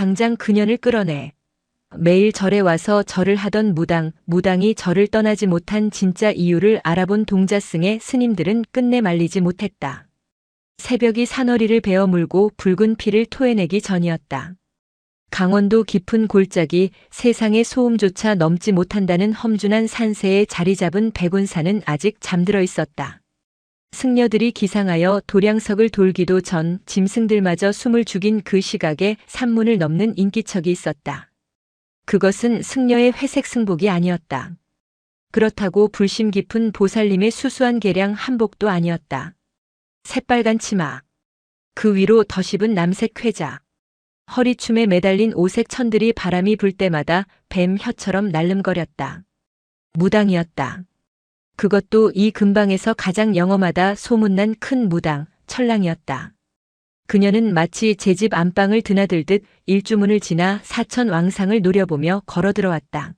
당장 그년을 끌어내. 매일 절에 와서 절을 하던 무당이 절을 떠나지 못한 진짜 이유를 알아본 동자승의 스님들은 끝내 말리지 못했다. 새벽이 사너리를 베어 물고 붉은 피를 토해내기 전이었다. 강원도 깊은 골짜기 세상의 소음조차 넘지 못한다는 험준한 산세에 자리 잡은 백운산은 아직 잠들어 있었다. 승려들이 기상하여 도량석을 돌기도 전 짐승들마저 숨을 죽인 그 시각에 산문을 넘는 인기척이 있었다. 그것은 승려의 회색 승복이 아니었다. 그렇다고 불심 깊은 보살님의 수수한 계량 한복도 아니었다. 새빨간 치마, 그 위로 덧입은 남색 쾌자, 허리춤에 매달린 오색 천들이 바람이 불 때마다 뱀 혀처럼 날름거렸다. 무당이었다. 그것도 이 근방에서 가장 영험하다 소문난 큰 무당, 철랑이었다. 그녀는 마치 제 집 안방을 드나들듯 일주문을 지나 사천왕상을 노려보며 걸어 들어왔다.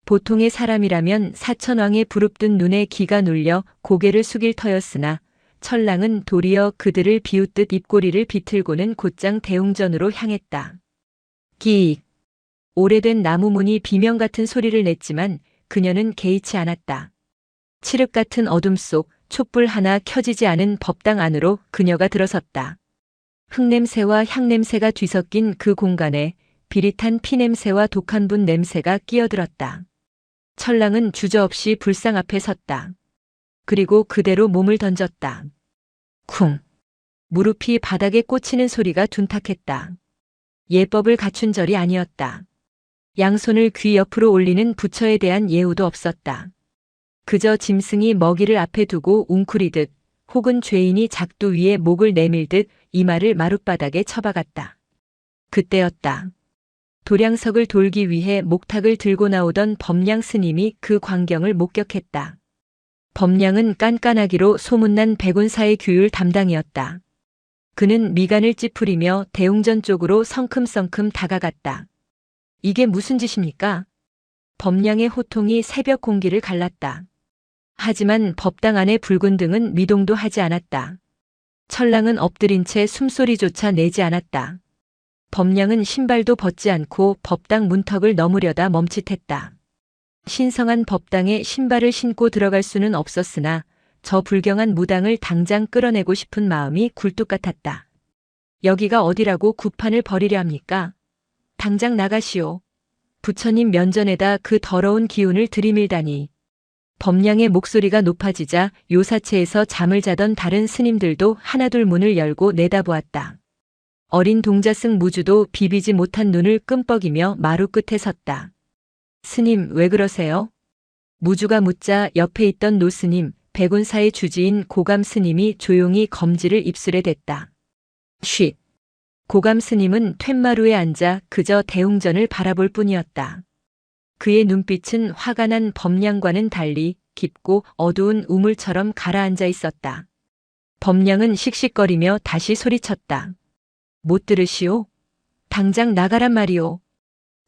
보통의 사람이라면 사천왕의 부릅뜬 눈에 기가 눌려 고개를 숙일 터였으나 철랑은 도리어 그들을 비웃듯 입꼬리를 비틀고는 곧장 대웅전으로 향했다. 기익. 오래된 나무문이 비명 같은 소리를 냈지만 그녀는 개의치 않았다. 칠흑 같은 어둠 속 촛불 하나 켜지지 않은 법당 안으로 그녀가 들어섰다. 흙냄새와 향냄새가 뒤섞인 그 공간에 비릿한 피냄새와 독한 분 냄새가 끼어들었다. 철랑은 주저없이 불상 앞에 섰다. 그리고 그대로 몸을 던졌다. 쿵. 무릎이 바닥에 꽂히는 소리가 둔탁했다. 예법을 갖춘 절이 아니었다. 양손을 귀 옆으로 올리는 부처에 대한 예우도 없었다. 그저 짐승이 먹이를 앞에 두고 웅크리듯 혹은 죄인이 작두 위에 목을 내밀듯 이마를 마룻바닥에 쳐박았다. 그때였다. 도량석을 돌기 위해 목탁을 들고 나오던 법량 스님이 그 광경을 목격했다. 법량은 깐깐하기로 소문난 백운사의 규율 담당이었다. 그는 미간을 찌푸리며 대웅전 쪽으로 성큼성큼 다가갔다. 이게 무슨 짓입니까? 법량의 호통이 새벽 공기를 갈랐다. 하지만 법당 안의 붉은 등은 미동도 하지 않았다. 철랑은 엎드린 채 숨소리조차 내지 않았다. 법량은 신발도 벗지 않고 법당 문턱을 넘으려다 멈칫했다. 신성한 법당에 신발을 신고 들어갈 수는 없었으나 저 불경한 무당을 당장 끌어내고 싶은 마음이 굴뚝 같았다. 여기가 어디라고 구판을 벌이려 합니까? 당장 나가시오. 부처님 면전에다 그 더러운 기운을 들이밀다니. 법량의 목소리가 높아지자 요사체에서 잠을 자던 다른 스님들도 하나둘 문을 열고 내다보았다. 어린 동자승 무주도 비비지 못한 눈을 끔뻑이며 마루 끝에 섰다. 스님, 왜 그러세요? 무주가 묻자 옆에 있던 노스님, 백운사의 주지인 고감 스님이 조용히 검지를 입술에 댔다. 쉿. 고감 스님은 툇마루에 앉아 그저 대웅전을 바라볼 뿐이었다. 그의 눈빛은 화가 난 법량과는 달리 깊고 어두운 우물처럼 가라앉아 있었다. 법량은 씩씩거리며 다시 소리쳤다. 못 들으시오? 당장 나가란 말이오.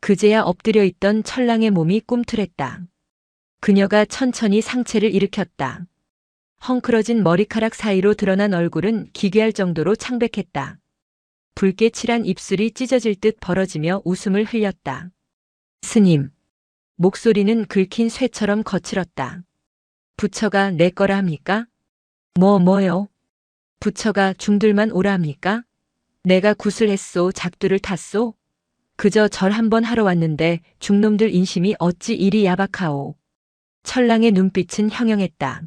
그제야 엎드려 있던 철랑의 몸이 꿈틀했다. 그녀가 천천히 상체를 일으켰다. 헝클어진 머리카락 사이로 드러난 얼굴은 기괴할 정도로 창백했다. 붉게 칠한 입술이 찢어질 듯 벌어지며 웃음을 흘렸다. 스님. 목소리는 긁힌 쇠처럼 거칠었다. 부처가 내 거라 합니까? 뭐요? 부처가 중들만 오라 합니까? 내가 구슬했소, 작두를 탔소? 그저 절 한번 하러 왔는데 중놈들 인심이 어찌 이리 야박하오. 철랑의 눈빛은 형형했다.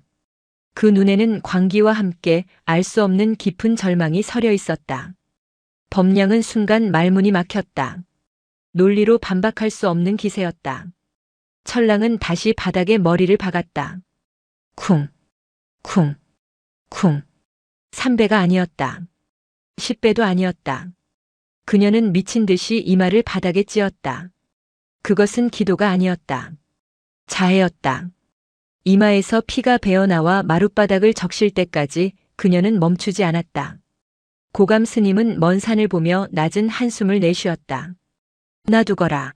그 눈에는 광기와 함께 알 수 없는 깊은 절망이 서려 있었다. 법량은 순간 말문이 막혔다. 논리로 반박할 수 없는 기세였다. 철랑은 다시 바닥에 머리를 박았다. 쿵, 쿵, 쿵. 3배가 아니었다. 10배도 아니었다. 그녀는 미친 듯이 이마를 바닥에 찧었다. 그것은 기도가 아니었다. 자해였다. 이마에서 피가 배어나와 마룻바닥을 적실 때까지 그녀는 멈추지 않았다. 고감 스님은 먼 산을 보며 낮은 한숨을 내쉬었다. 놔두거라.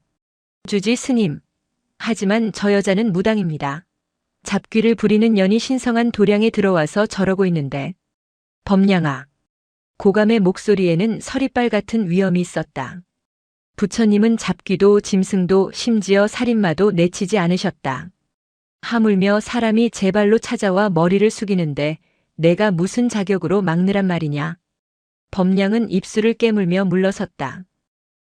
주지 스님. 하지만 저 여자는 무당입니다. 잡귀를 부리는 년이 신성한 도량에 들어와서 저러고 있는데. 법량아. 고감의 목소리에는 서리빨 같은 위엄이 있었다. 부처님은 잡귀도 짐승도 심지어 살인마도 내치지 않으셨다. 하물며 사람이 제 발로 찾아와 머리를 숙이는데 내가 무슨 자격으로 막느란 말이냐. 법량은 입술을 깨물며 물러섰다.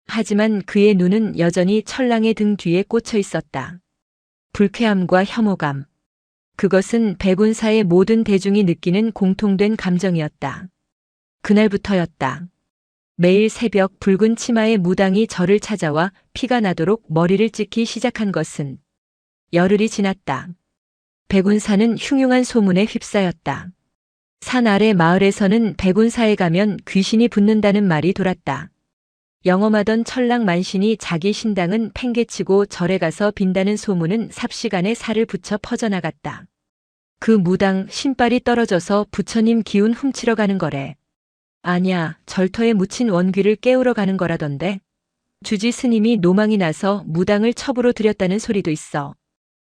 하지만 그의 눈은 여전히 철랑의 등 뒤에 꽂혀 있었다. 불쾌함과 혐오감. 그것은 백운사의 모든 대중이 느끼는 공통된 감정이었다. 그날부터였다. 매일 새벽 붉은 치마의 무당이 저를 찾아와 피가 나도록 머리를 찍기 시작한 것은 열흘이 지났다. 백운사는 흉흉한 소문에 휩싸였다. 산 아래 마을에서는 백운사에 가면 귀신이 붙는다는 말이 돌았다. 영험하던 철랑 만신이 자기 신당은 팽개치고 절에 가서 빈다는 소문은 삽시간에 살을 붙여 퍼져나갔다. 그 무당 신발이 떨어져서 부처님 기운 훔치러 가는 거래. 아냐, 절터에 묻힌 원귀를 깨우러 가는 거라던데. 주지 스님이 노망이 나서 무당을 첩으로 들였다는 소리도 있어.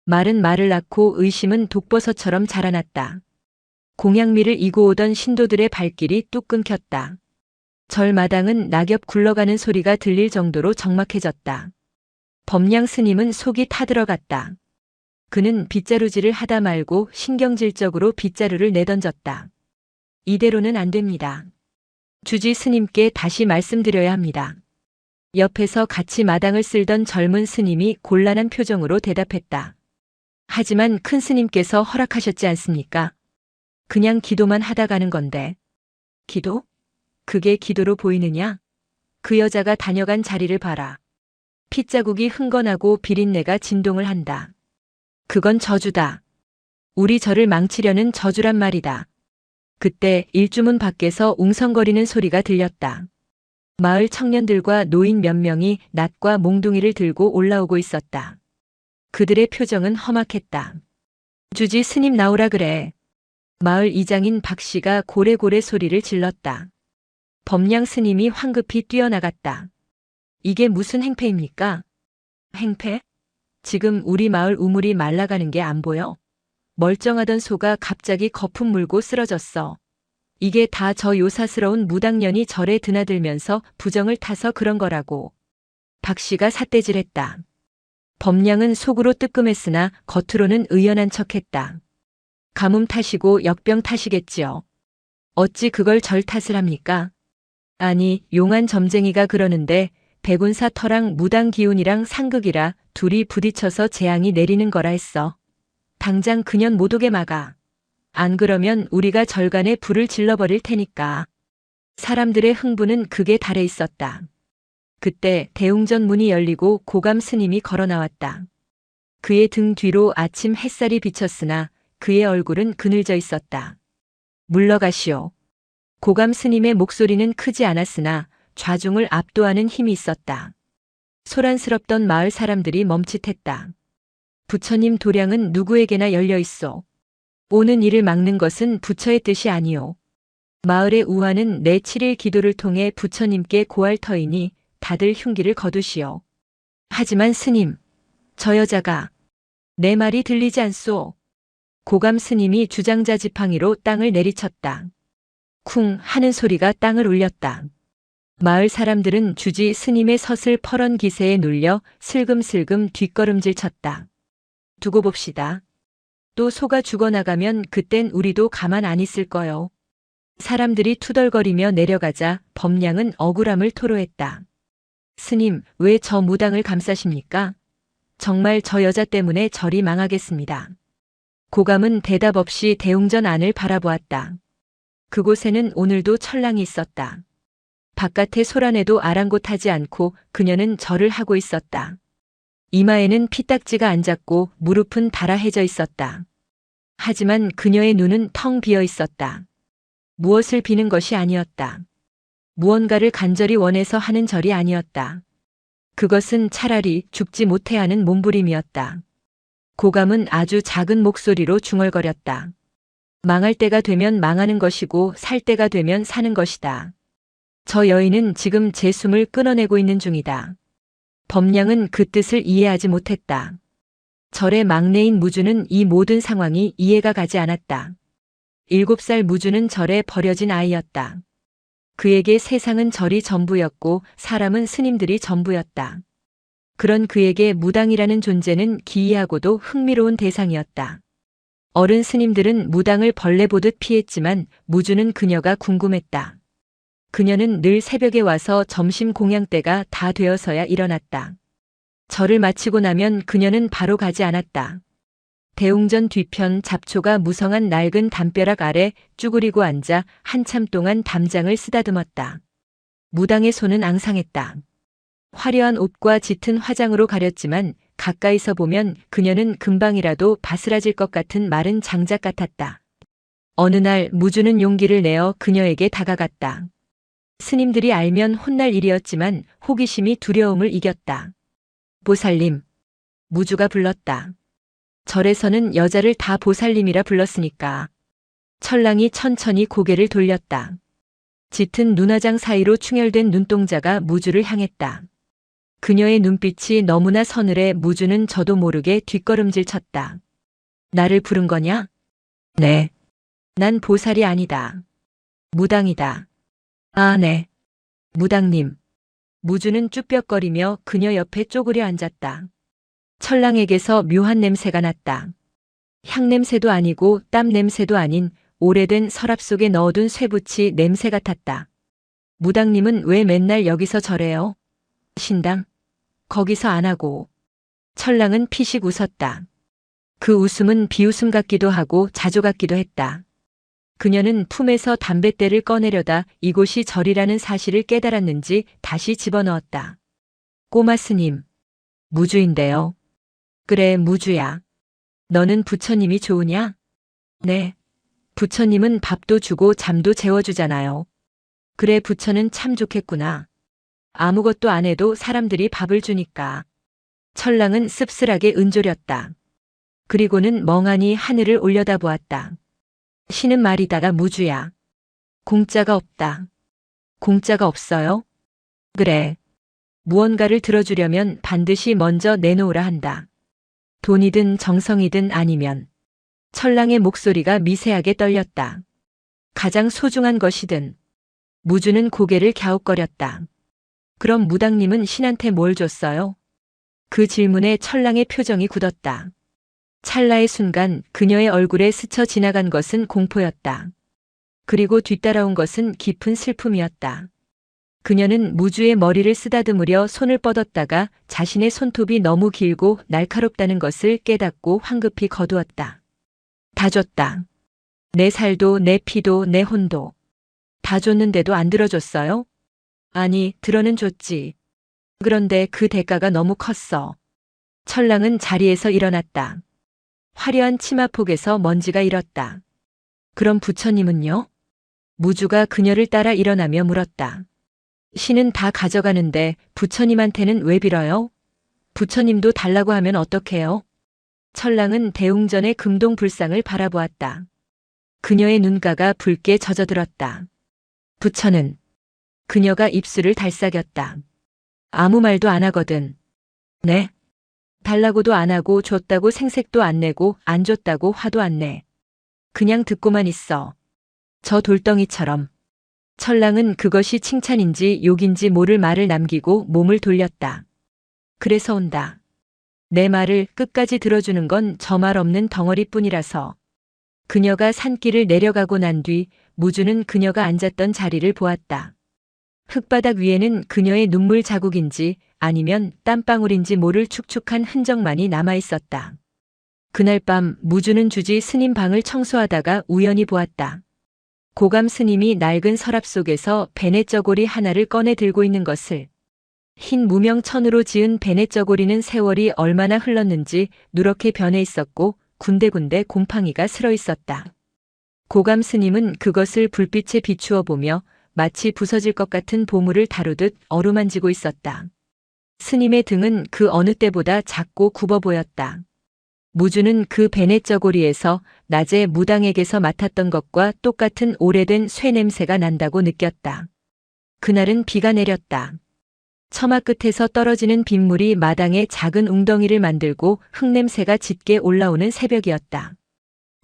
말은 말을 낳고 의심은 독버섯처럼 자라났다. 공양미를 이고 오던 신도들의 발길이 뚝 끊겼다. 절마당은 낙엽 굴러가는 소리가 들릴 정도로 적막해졌다. 법량 스님은 속이 타들어갔다. 그는 빗자루질을 하다 말고 신경질적으로 빗자루를 내던졌다. 이대로는 안 됩니다. 주지 스님께 다시 말씀드려야 합니다. 옆에서 같이 마당을 쓸던 젊은 스님이 곤란한 표정으로 대답했다. 하지만 큰 스님께서 허락하셨지 않습니까? 그냥 기도만 하다 가는 건데. 기도? 그게 기도로 보이느냐? 그 여자가 다녀간 자리를 봐라. 핏자국이 흥건하고 비린내가 진동을 한다. 그건 저주다. 우리 절을 망치려는 저주란 말이다. 그때 일주문 밖에서 웅성거리는 소리가 들렸다. 마을 청년들과 노인 몇 명이 낫과 몽둥이를 들고 올라오고 있었다. 그들의 표정은 험악했다. 주지 스님 나오라 그래. 마을 이장인 박 씨가 고래고래 소리를 질렀다. 법량 스님이 황급히 뛰어나갔다. 이게 무슨 행패입니까? 행패? 지금 우리 마을 우물이 말라가는 게 안 보여? 멀쩡하던 소가 갑자기 거품 물고 쓰러졌어. 이게 다 저 요사스러운 무당년이 절에 드나들면서 부정을 타서 그런 거라고. 박 씨가 삿대질했다. 법량은 속으로 뜨끔했으나 겉으로는 의연한 척했다. 가뭄 탓이고 역병 탓이겠지요. 어찌 그걸 절 탓을 합니까? 아니, 용한 점쟁이가 그러는데 백운사 터랑 무당 기운이랑 상극이라 둘이 부딪혀서 재앙이 내리는 거라 했어. 당장 그년 못 오게 막아. 안 그러면 우리가 절간에 불을 질러버릴 테니까. 사람들의 흥분은 극에 달해 있었다. 그때 대웅전 문이 열리고 고감 스님이 걸어 나왔다. 그의 등 뒤로 아침 햇살이 비쳤으나 그의 얼굴은 그늘져 있었다. 물러가시오. 고감 스님의 목소리는 크지 않았으나 좌중을 압도하는 힘이 있었다. 소란스럽던 마을 사람들이 멈칫했다. 부처님 도량은 누구에게나 열려 있어. 오는 일을 막는 것은 부처의 뜻이 아니오. 마을의 우환은 내 7일 기도를 통해 부처님께 고할 터이니 다들 흉기를 거두시오. 하지만 스님, 저 여자가 내 말이 들리지 않소. 고감 스님이 주장자 지팡이로 땅을 내리쳤다. 쿵 하는 소리가 땅을 울렸다. 마을 사람들은 주지 스님의 서슬 퍼런 기세에 눌려 슬금슬금 뒷걸음질 쳤다. 두고 봅시다. 또 소가 죽어나가면 그땐 우리도 가만 안 있을 거요. 사람들이 투덜거리며 내려가자 법량은 억울함을 토로했다. 스님, 왜 저 무당을 감싸십니까? 정말 저 여자 때문에 절이 망하겠습니다. 고감은 대답 없이 대웅전 안을 바라보았다. 그곳에는 오늘도 철랑이 있었다. 바깥의 소란에도 아랑곳하지 않고 그녀는 절을 하고 있었다. 이마에는 피딱지가 앉았고 무릎은 달아해져 있었다. 하지만 그녀의 눈은 텅 비어 있었다. 무엇을 비는 것이 아니었다. 무언가를 간절히 원해서 하는 절이 아니었다. 그것은 차라리 죽지 못해 하는 몸부림이었다. 고감은 아주 작은 목소리로 중얼거렸다. 망할 때가 되면 망하는 것이고 살 때가 되면 사는 것이다. 저 여인은 지금 제 숨을 끊어내고 있는 중이다. 법량은 그 뜻을 이해하지 못했다. 절의 막내인 무주는 이 모든 상황이 이해가 가지 않았다. 7살 무주는 절에 버려진 아이였다. 그에게 세상은 절이 전부였고 사람은 스님들이 전부였다. 그런 그에게 무당이라는 존재는 기이하고도 흥미로운 대상이었다. 어른 스님들은 무당을 벌레 보듯 피했지만 무주는 그녀가 궁금했다. 그녀는 늘 새벽에 와서 점심 공양 때가 다 되어서야 일어났다. 절을 마치고 나면 그녀는 바로 가지 않았다. 대웅전 뒤편 잡초가 무성한 낡은 담벼락 아래 쭈그리고 앉아 한참 동안 담장을 쓰다듬었다. 무당의 손은 앙상했다. 화려한 옷과 짙은 화장으로 가렸지만 가까이서 보면 그녀는 금방이라도 바스라질 것 같은 마른 장작 같았다. 어느 날 무주는 용기를 내어 그녀에게 다가갔다. 스님들이 알면 혼날 일이었지만 호기심이 두려움을 이겼다. 보살님. 무주가 불렀다. 절에서는 여자를 다 보살님이라 불렀으니까. 철랑이 천천히 고개를 돌렸다. 짙은 눈화장 사이로 충혈된 눈동자가 무주를 향했다. 그녀의 눈빛이 너무나 서늘해 무주는 저도 모르게 뒷걸음질 쳤다. 나를 부른 거냐? 네. 난 보살이 아니다. 무당이다. 아, 네. 무당님. 무주는 쭈뼛거리며 그녀 옆에 쪼그려 앉았다. 철랑에게서 묘한 냄새가 났다. 향냄새도 아니고 땀 냄새도 아닌 오래된 서랍 속에 넣어둔 쇠붙이 냄새 같았다. 무당님은 왜 맨날 여기서 절해요? 신당? 거기서 안 하고. 철랑은 피식 웃었다. 그 웃음은 비웃음 같기도 하고 자조 같기도 했다. 그녀는 품에서 담뱃대를 꺼내려다 이곳이 절이라는 사실을 깨달았는지 다시 집어넣었다. 꼬마 스님. 무주인데요. 그래, 무주야. 너는 부처님이 좋으냐? 네. 부처님은 밥도 주고 잠도 재워주잖아요. 그래, 부처는 참 좋겠구나. 아무것도 안 해도 사람들이 밥을 주니까. 철랑은 씁쓸하게 은조렸다. 그리고는 멍하니 하늘을 올려다보았다. 쉬는 말이다가 무주야. 공짜가 없다. 공짜가 없어요? 그래. 무언가를 들어주려면 반드시 먼저 내놓으라 한다. 돈이든 정성이든 아니면. 철랑의 목소리가 미세하게 떨렸다. 가장 소중한 것이든. 무주는 고개를 갸웃거렸다. 그럼 무당님은 신한테 뭘 줬어요? 그 질문에 철랑의 표정이 굳었다. 찰나의 순간 그녀의 얼굴에 스쳐 지나간 것은 공포였다. 그리고 뒤따라온 것은 깊은 슬픔이었다. 그녀는 무주의 머리를 쓰다듬으려 손을 뻗었다가 자신의 손톱이 너무 길고 날카롭다는 것을 깨닫고 황급히 거두었다. 다 줬다. 내 살도 내 피도 내 혼도. 다 줬는데도 안 들어줬어요? 아니, 들어는 줬지. 그런데 그 대가가 너무 컸어. 철랑은 자리에서 일어났다. 화려한 치마폭에서 먼지가 일었다. 그럼 부처님은요? 무주가 그녀를 따라 일어나며 물었다. 신은 다 가져가는데 부처님한테는 왜 빌어요? 부처님도 달라고 하면 어떡해요? 철랑은 대웅전의 금동 불상을 바라보았다. 그녀의 눈가가 붉게 젖어들었다. 부처는. 그녀가 입술을 달싹였다. 아무 말도 안 하거든. 네? 달라고도 안 하고 줬다고 생색도 안 내고 안 줬다고 화도 안 내. 그냥 듣고만 있어. 저 돌덩이처럼. 철랑은 그것이 칭찬인지 욕인지 모를 말을 남기고 몸을 돌렸다. 그래서 온다. 내 말을 끝까지 들어주는 건 저 말 없는 덩어리뿐이라서. 그녀가 산길을 내려가고 난 뒤 무주는 그녀가 앉았던 자리를 보았다. 흙바닥 위에는 그녀의 눈물 자국인지 아니면 땀방울인지 모를 축축한 흔적만이 남아 있었다. 그날 밤 무주는 주지 스님 방을 청소하다가 우연히 보았다. 고감 스님이 낡은 서랍 속에서 베네쩌고리 하나를 꺼내 들고 있는 것을. 흰 무명천으로 지은 베네쩌고리는 세월이 얼마나 흘렀는지 누렇게 변해 있었고 군데군데 곰팡이가 슬어 있었다. 고감 스님은 그것을 불빛에 비추어 보며 마치 부서질 것 같은 보물을 다루듯 어루만지고 있었다. 스님의 등은 그 어느 때보다 작고 굽어 보였다. 무주는 그 베네쩌고리에서 낮에 무당에게서 맡았던 것과 똑같은 오래된 쇠 냄새가 난다고 느꼈다. 그날은 비가 내렸다. 처마 끝에서 떨어지는 빗물이 마당에 작은 웅덩이를 만들고 흙냄새가 짙게 올라오는 새벽이었다.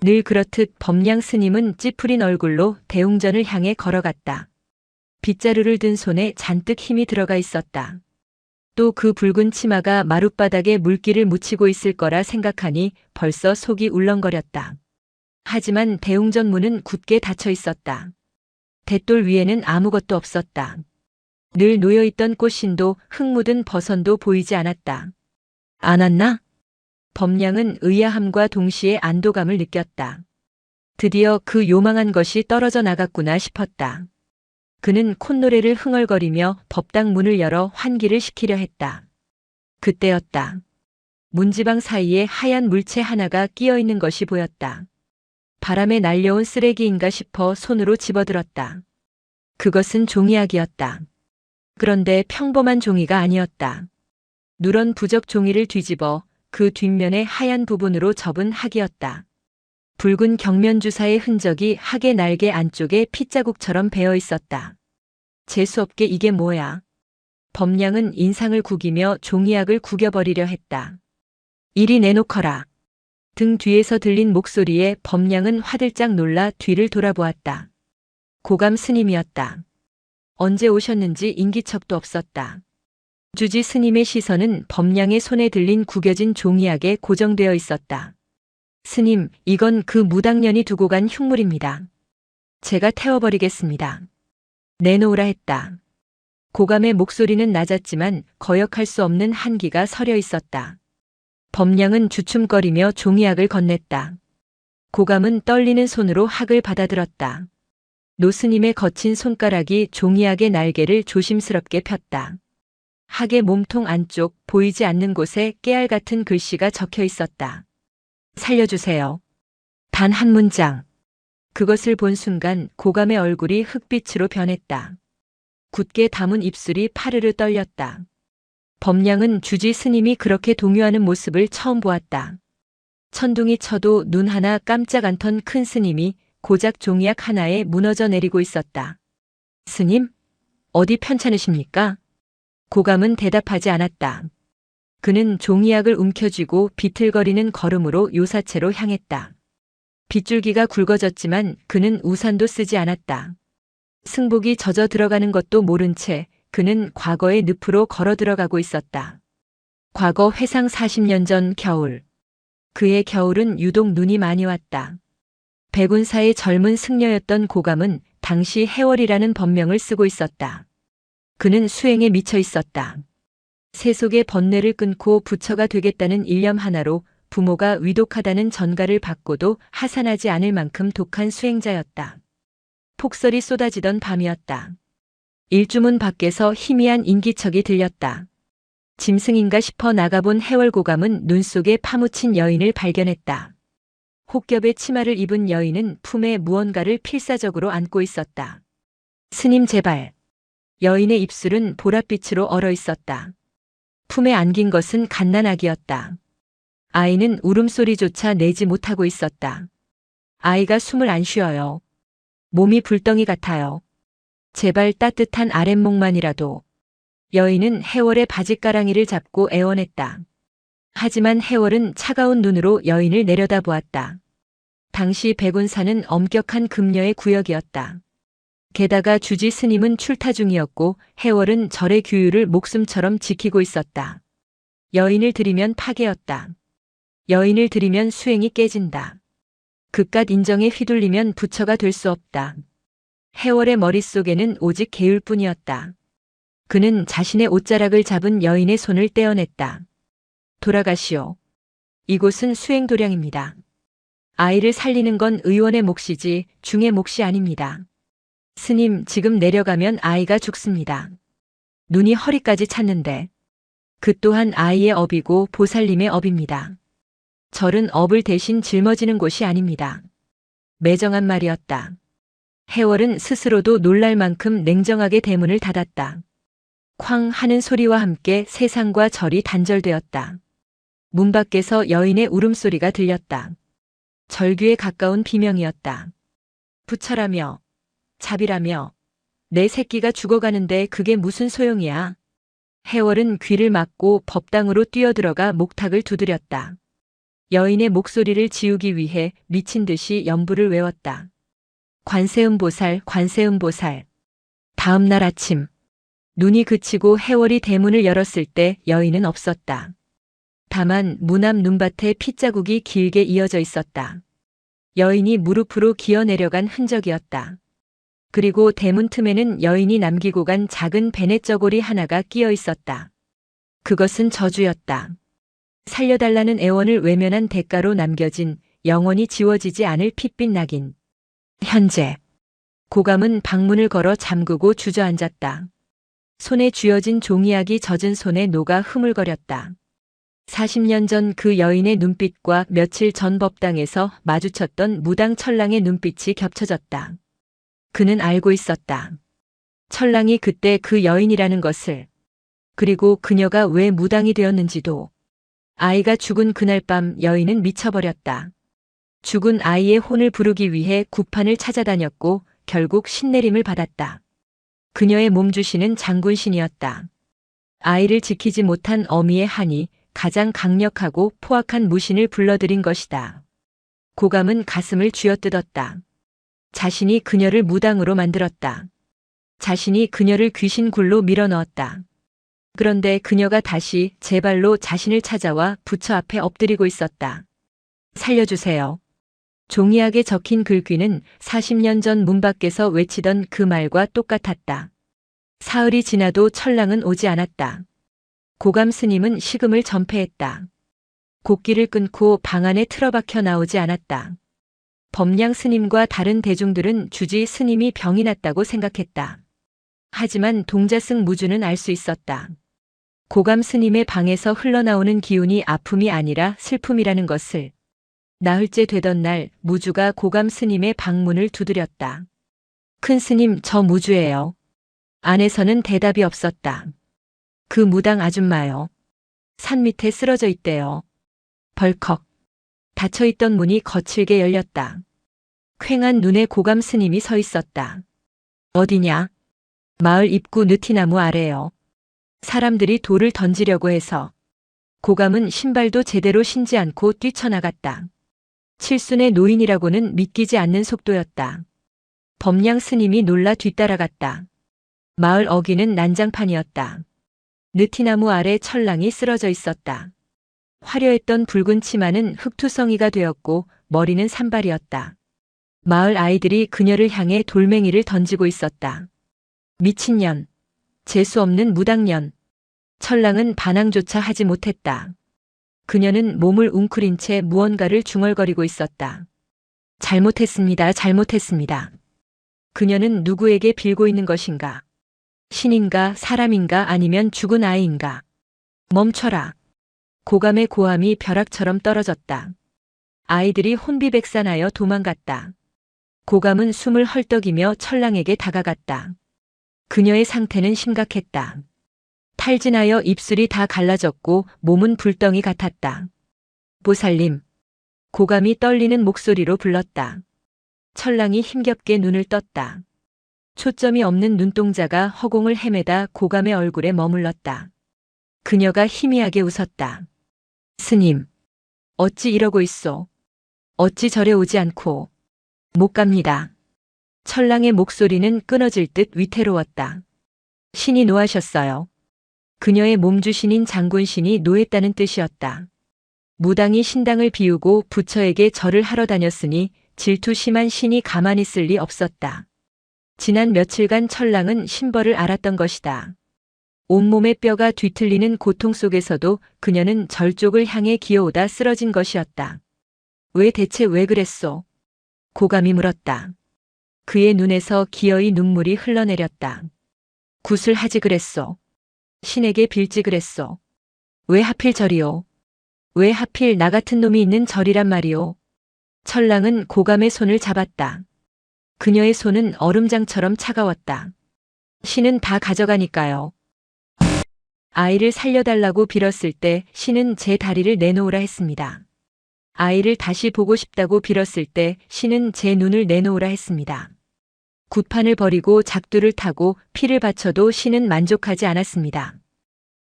늘 그렇듯 범량 스님은 찌푸린 얼굴로 대웅전을 향해 걸어갔다. 빗자루를 든 손에 잔뜩 힘이 들어가 있었다. 또 그 붉은 치마가 마룻바닥에 물기를 묻히고 있을 거라 생각하니 벌써 속이 울렁거렸다. 하지만 대웅전 문은 굳게 닫혀 있었다. 대돌 위에는 아무것도 없었다. 늘 놓여있던 꽃신도 흙 묻은 버선도 보이지 않았다. 안 왔나? 범량은 의아함과 동시에 안도감을 느꼈다. 드디어 그 요망한 것이 떨어져 나갔구나 싶었다. 그는 콧노래를 흥얼거리며 법당 문을 열어 환기를 시키려 했다. 그때였다. 문지방 사이에 하얀 물체 하나가 끼어 있는 것이 보였다. 바람에 날려온 쓰레기인가 싶어 손으로 집어들었다. 그것은 종이약이었다. 그런데 평범한 종이가 아니었다. 누런 부적 종이를 뒤집어 그 뒷면의 하얀 부분으로 접은 학이었다. 붉은 경면주사의 흔적이 학의 날개 안쪽에 핏자국처럼 배어 있었다. 재수없게 이게 뭐야? 범량은 인상을 구기며 종이약을 구겨버리려 했다. 이리 내놓거라. 등 뒤에서 들린 목소리에 범량은 화들짝 놀라 뒤를 돌아보았다. 고감 스님이었다. 언제 오셨는지 인기척도 없었다. 주지 스님의 시선은 범량의 손에 들린 구겨진 종이약에 고정되어 있었다. 스님, 이건 그 무당년이 두고 간 흉물입니다. 제가 태워버리겠습니다. 내놓으라 했다. 고감의 목소리는 낮았지만 거역할 수 없는 한기가 서려 있었다. 범량은 주춤거리며 종이약을 건넸다. 고감은 떨리는 손으로 학을 받아들었다. 노스님의 거친 손가락이 종이약의 날개를 조심스럽게 폈다. 학의 몸통 안쪽 보이지 않는 곳에 깨알 같은 글씨가 적혀 있었다. 살려주세요. 단 한 문장. 그것을 본 순간 고감의 얼굴이 흑빛으로 변했다. 굳게 담은 입술이 파르르 떨렸다. 범량은 주지 스님이 그렇게 동요하는 모습을 처음 보았다. 천둥이 쳐도 눈 하나 깜짝 않던 큰 스님이 고작 종이약 하나에 무너져 내리고 있었다. 스님? 어디 편찮으십니까? 고감은 대답하지 않았다. 그는 종이약을 움켜쥐고 비틀거리는 걸음으로 요사체로 향했다. 빗줄기가 굵어졌지만 그는 우산도 쓰지 않았다. 승복이 젖어 들어가는 것도 모른 채 그는 과거의 늪으로 걸어 들어가고 있었다. 과거 회상 40년 전 겨울. 그의 겨울은 유독 눈이 많이 왔다. 백운사의 젊은 승려였던 고감은 당시 해월이라는 법명을 쓰고 있었다. 그는 수행에 미쳐 있었다. 세속의 번뇌를 끊고 부처가 되겠다는 일념 하나로 부모가 위독하다는 전가를 받고도 하산하지 않을 만큼 독한 수행자였다. 폭설이 쏟아지던 밤이었다. 일주문 밖에서 희미한 인기척이 들렸다. 짐승인가 싶어 나가본 해월고감은 눈 속에 파묻힌 여인을 발견했다. 혹겹의 치마를 입은 여인은 품에 무언가를 필사적으로 안고 있었다. 스님 제발. 여인의 입술은 보랏빛으로 얼어 있었다. 품에 안긴 것은 갓난아기였다. 아이는 울음소리조차 내지 못하고 있었다. 아이가 숨을 안 쉬어요. 몸이 불덩이 같아요. 제발 따뜻한 아랫목만이라도. 여인은 해월의 바짓가랑이를 잡고 애원했다. 하지만 해월은 차가운 눈으로 여인을 내려다보았다. 당시 백운사는 엄격한 금녀의 구역이었다. 게다가 주지 스님은 출타 중이었고 해월은 절의 규율을 목숨처럼 지키고 있었다. 여인을 들이면 파괴였다. 여인을 들이면 수행이 깨진다. 그깟 인정에 휘둘리면 부처가 될 수 없다. 해월의 머릿속에는 오직 계율뿐이었다. 그는 자신의 옷자락을 잡은 여인의 손을 떼어냈다. 돌아가시오. 이곳은 수행도량입니다. 아이를 살리는 건 의원의 몫이지 중의 몫이 아닙니다. 스님, 지금 내려가면 아이가 죽습니다. 눈이 허리까지 찼는데. 그 또한 아이의 업이고 보살님의 업입니다. 절은 업을 대신 짊어지는 곳이 아닙니다. 매정한 말이었다. 해월은 스스로도 놀랄 만큼 냉정하게 대문을 닫았다. 쾅 하는 소리와 함께 세상과 절이 단절되었다. 문 밖에서 여인의 울음소리가 들렸다. 절규에 가까운 비명이었다. 부처라며, 잡이라며, 내 새끼가 죽어가는데 그게 무슨 소용이야. 해월은 귀를 막고 법당으로 뛰어들어가 목탁을 두드렸다. 여인의 목소리를 지우기 위해 미친 듯이 연부를 외웠다. 관세음보살, 관세음보살. 다음 날 아침, 눈이 그치고 해월이 대문을 열었을 때 여인은 없었다. 다만 문 앞 눈밭에 핏자국이 길게 이어져 있었다. 여인이 무릎으로 기어 내려간 흔적이었다. 그리고 대문 틈에는 여인이 남기고 간 작은 베넷 저고리 하나가 끼어 있었다. 그것은 저주였다. 살려달라는 애원을 외면한 대가로 남겨진 영원히 지워지지 않을 핏빛 낙인. 현재. 고감은 방문을 걸어 잠그고 주저앉았다. 손에 쥐어진 종이약이 젖은 손에 녹아 흐물거렸다. 40년 전 그 여인의 눈빛과 며칠 전 법당에서 마주쳤던 무당 철랑의 눈빛이 겹쳐졌다. 그는 알고 있었다. 철랑이 그때 그 여인이라는 것을. 그리고 그녀가 왜 무당이 되었는지도. 아이가 죽은 그날 밤 여인은 미쳐버렸다. 죽은 아이의 혼을 부르기 위해 구판을 찾아다녔고 결국 신내림을 받았다. 그녀의 몸주신은 장군신이었다. 아이를 지키지 못한 어미의 한이 가장 강력하고 포악한 무신을 불러들인 것이다. 고감은 가슴을 쥐어뜯었다. 자신이 그녀를 무당으로 만들었다. 자신이 그녀를 귀신 굴로 밀어넣었다. 그런데 그녀가 다시 제 발로 자신을 찾아와 부처 앞에 엎드리고 있었다. 살려주세요. 종이약에 적힌 글귀는 40년 전 문 밖에서 외치던 그 말과 똑같았다. 사흘이 지나도 철랑은 오지 않았다. 고감 스님은 식음을 전폐했다. 곡기를 끊고 방 안에 틀어박혀 나오지 않았다. 법량 스님과 다른 대중들은 주지 스님이 병이 났다고 생각했다. 하지만 동자승 무주는 알 수 있었다. 고감 스님의 방에서 흘러나오는 기운이 아픔이 아니라 슬픔이라는 것을. 나흘째 되던 날 무주가 고감 스님의 방문을 두드렸다. 큰 스님, 저 무주예요. 안에서는 대답이 없었다. 그 무당 아줌마요. 산 밑에 쓰러져 있대요. 벌컥. 닫혀있던 문이 거칠게 열렸다. 퀭한 눈에 고감 스님이 서 있었다. 어디냐? 마을 입구 느티나무 아래요. 사람들이 돌을 던지려고 해서. 고감은 신발도 제대로 신지 않고 뛰쳐나갔다. 칠순의 노인이라고는 믿기지 않는 속도였다. 법량 스님이 놀라 뒤따라갔다. 마을 어귀는 난장판이었다. 느티나무 아래 철랑이 쓰러져 있었다. 화려했던 붉은 치마는 흙투성이가 되었고 머리는 산발이었다. 마을 아이들이 그녀를 향해 돌멩이를 던지고 있었다. 미친년. 재수 없는 무당년. 철랑은 반항조차 하지 못했다. 그녀는 몸을 웅크린 채 무언가를 중얼거리고 있었다. 잘못했습니다. 잘못했습니다. 그녀는 누구에게 빌고 있는 것인가? 신인가, 사람인가, 아니면 죽은 아이인가? 멈춰라. 고감의 고함이 벼락처럼 떨어졌다. 아이들이 혼비백산하여 도망갔다. 고감은 숨을 헐떡이며 철랑에게 다가갔다. 그녀의 상태는 심각했다. 탈진하여 입술이 다 갈라졌고 몸은 불덩이 같았다. 보살님. 고감이 떨리는 목소리로 불렀다. 철랑이 힘겹게 눈을 떴다. 초점이 없는 눈동자가 허공을 헤매다 고감의 얼굴에 머물렀다. 그녀가 희미하게 웃었다. 스님. 어찌 이러고 있소? 어찌 절에 오지 않고? 못 갑니다. 철랑의 목소리는 끊어질 듯 위태로웠다. 신이 노하셨어요. 그녀의 몸주신인 장군신이 노했다는 뜻이었다. 무당이 신당을 비우고 부처에게 절을 하러 다녔으니 질투 심한 신이 가만히 있을 리 없었다. 지난 며칠간 철랑은 신벌을 앓았던 것이다. 온몸의 뼈가 뒤틀리는 고통 속에서도 그녀는 절 쪽을 향해 기어오다 쓰러진 것이었다. 대체 왜 그랬소? 고감이 물었다. 그의 눈에서 기어이 눈물이 흘러내렸다. 구슬하지 그랬소. 신에게 빌지 그랬소. 왜 하필 절이오? 왜 하필 나 같은 놈이 있는 절이란 말이오? 철랑은 고감의 손을 잡았다. 그녀의 손은 얼음장처럼 차가웠다. 신은 다 가져가니까요. 아이를 살려달라고 빌었을 때 신은 제 다리를 내놓으라 했습니다. 아이를 다시 보고 싶다고 빌었을 때 신은 제 눈을 내놓으라 했습니다. 굿판을 버리고 작두를 타고 피를 바쳐도 신은 만족하지 않았습니다.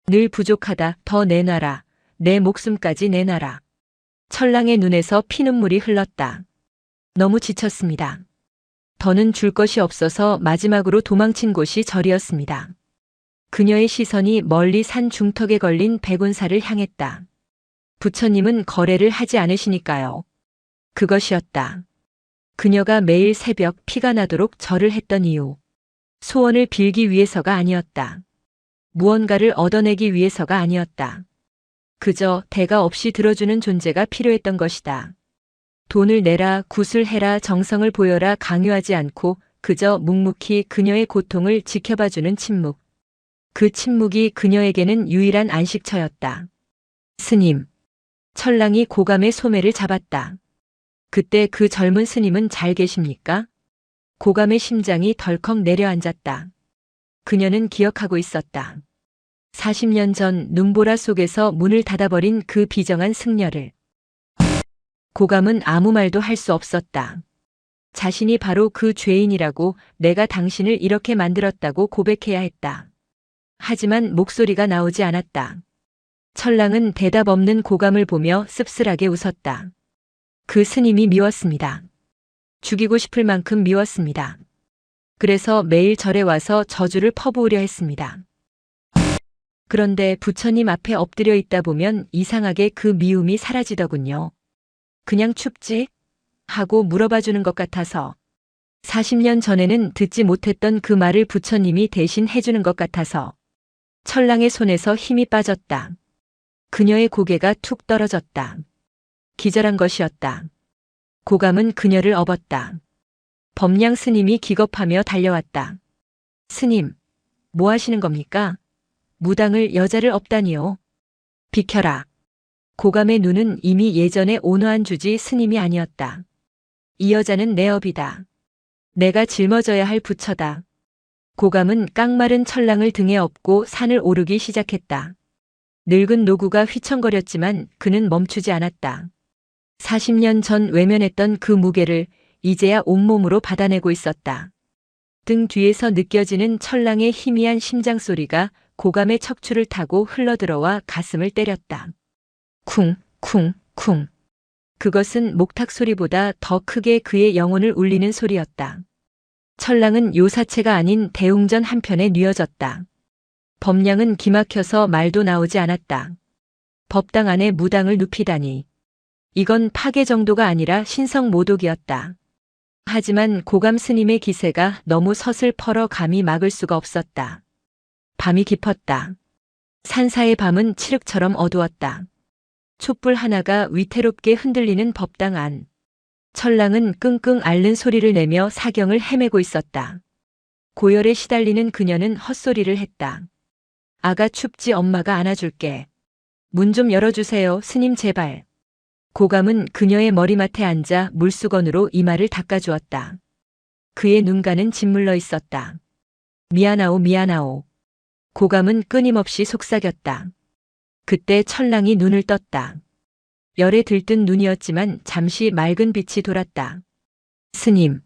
늘 부족하다. 더 내놔라. 내 목숨까지 내놔라. 철랑의 눈에서 피눈물이 흘렀다. 너무 지쳤습니다. 더는 줄 것이 없어서 마지막으로 도망친 곳이 절이었습니다. 그녀의 시선이 멀리 산 중턱에 걸린 백운사를 향했다. 부처님은 거래를 하지 않으시니까요. 그것이었다. 그녀가 매일 새벽 피가 나도록 절을 했던 이유. 소원을 빌기 위해서가 아니었다. 무언가를 얻어내기 위해서가 아니었다. 그저 대가 없이 들어주는 존재가 필요했던 것이다. 돈을 내라, 굿을 해라, 정성을 보여라 강요하지 않고 그저 묵묵히 그녀의 고통을 지켜봐주는 침묵. 그 침묵이 그녀에게는 유일한 안식처였다. 스님. 철랑이 고감의 소매를 잡았다. 그때 그 젊은 스님은 잘 계십니까? 고감의 심장이 덜컥 내려앉았다. 그녀는 기억하고 있었다. 40년 전 눈보라 속에서 문을 닫아버린 그 비정한 승려를. 고감은 아무 말도 할 수 없었다. 자신이 바로 그 죄인이라고, 내가 당신을 이렇게 만들었다고 고백해야 했다. 하지만 목소리가 나오지 않았다. 철랑은 대답 없는 고감을 보며 씁쓸하게 웃었다. 그 스님이 미웠습니다. 죽이고 싶을 만큼 미웠습니다. 그래서 매일 절에 와서 저주를 퍼부으려 했습니다. 그런데 부처님 앞에 엎드려 있다 보면 이상하게 그 미움이 사라지더군요. 그냥 춥지? 하고 물어봐 주는 것 같아서. 40년 전에는 듣지 못했던 그 말을 부처님이 대신 해주는 것 같아서. 철랑의 손에서 힘이 빠졌다. 그녀의 고개가 툭 떨어졌다. 기절한 것이었다. 고감은 그녀를 업었다. 법량 스님이 기겁하며 달려왔다. 스님, 뭐 하시는 겁니까? 무당을 여자를 업다니요. 비켜라. 고감의 눈은 이미 예전에 온화한 주지 스님이 아니었다. 이 여자는 내 업이다. 내가 짊어져야 할 부처다. 고감은 깡마른 철랑을 등에 업고 산을 오르기 시작했다. 늙은 노구가 휘청거렸지만 그는 멈추지 않았다. 40년 전 외면했던 그 무게를 이제야 온몸으로 받아내고 있었다. 등 뒤에서 느껴지는 철랑의 희미한 심장 소리가 고감의 척추를 타고 흘러들어와 가슴을 때렸다. 쿵, 쿵, 쿵. 그것은 목탁 소리보다 더 크게 그의 영혼을 울리는 소리였다. 철랑은 요사체가 아닌 대웅전 한편에 뉘어졌다. 법량은 기막혀서 말도 나오지 않았다. 법당 안에 무당을 눕히다니. 이건 파괴 정도가 아니라 신성모독이었다. 하지만 고감 스님의 기세가 너무 서슬퍼러 감히 막을 수가 없었다. 밤이 깊었다. 산사의 밤은 칠흑처럼 어두웠다. 촛불 하나가 위태롭게 흔들리는 법당 안. 철랑은 끙끙 앓는 소리를 내며 사경을 헤매고 있었다. 고열에 시달리는 그녀는 헛소리를 했다. 아가 춥지 엄마가 안아줄게. 문 좀 열어주세요 스님 제발. 고감은 그녀의 머리맡에 앉아 물수건으로 이마를 닦아주었다. 그의 눈가는 짓물러 있었다. 미안하오 미안하오. 고감은 끊임없이 속삭였다. 그때 철랑이 눈을 떴다. 열에 들뜬 눈이었지만 잠시 맑은 빛이 돌았다. 스님.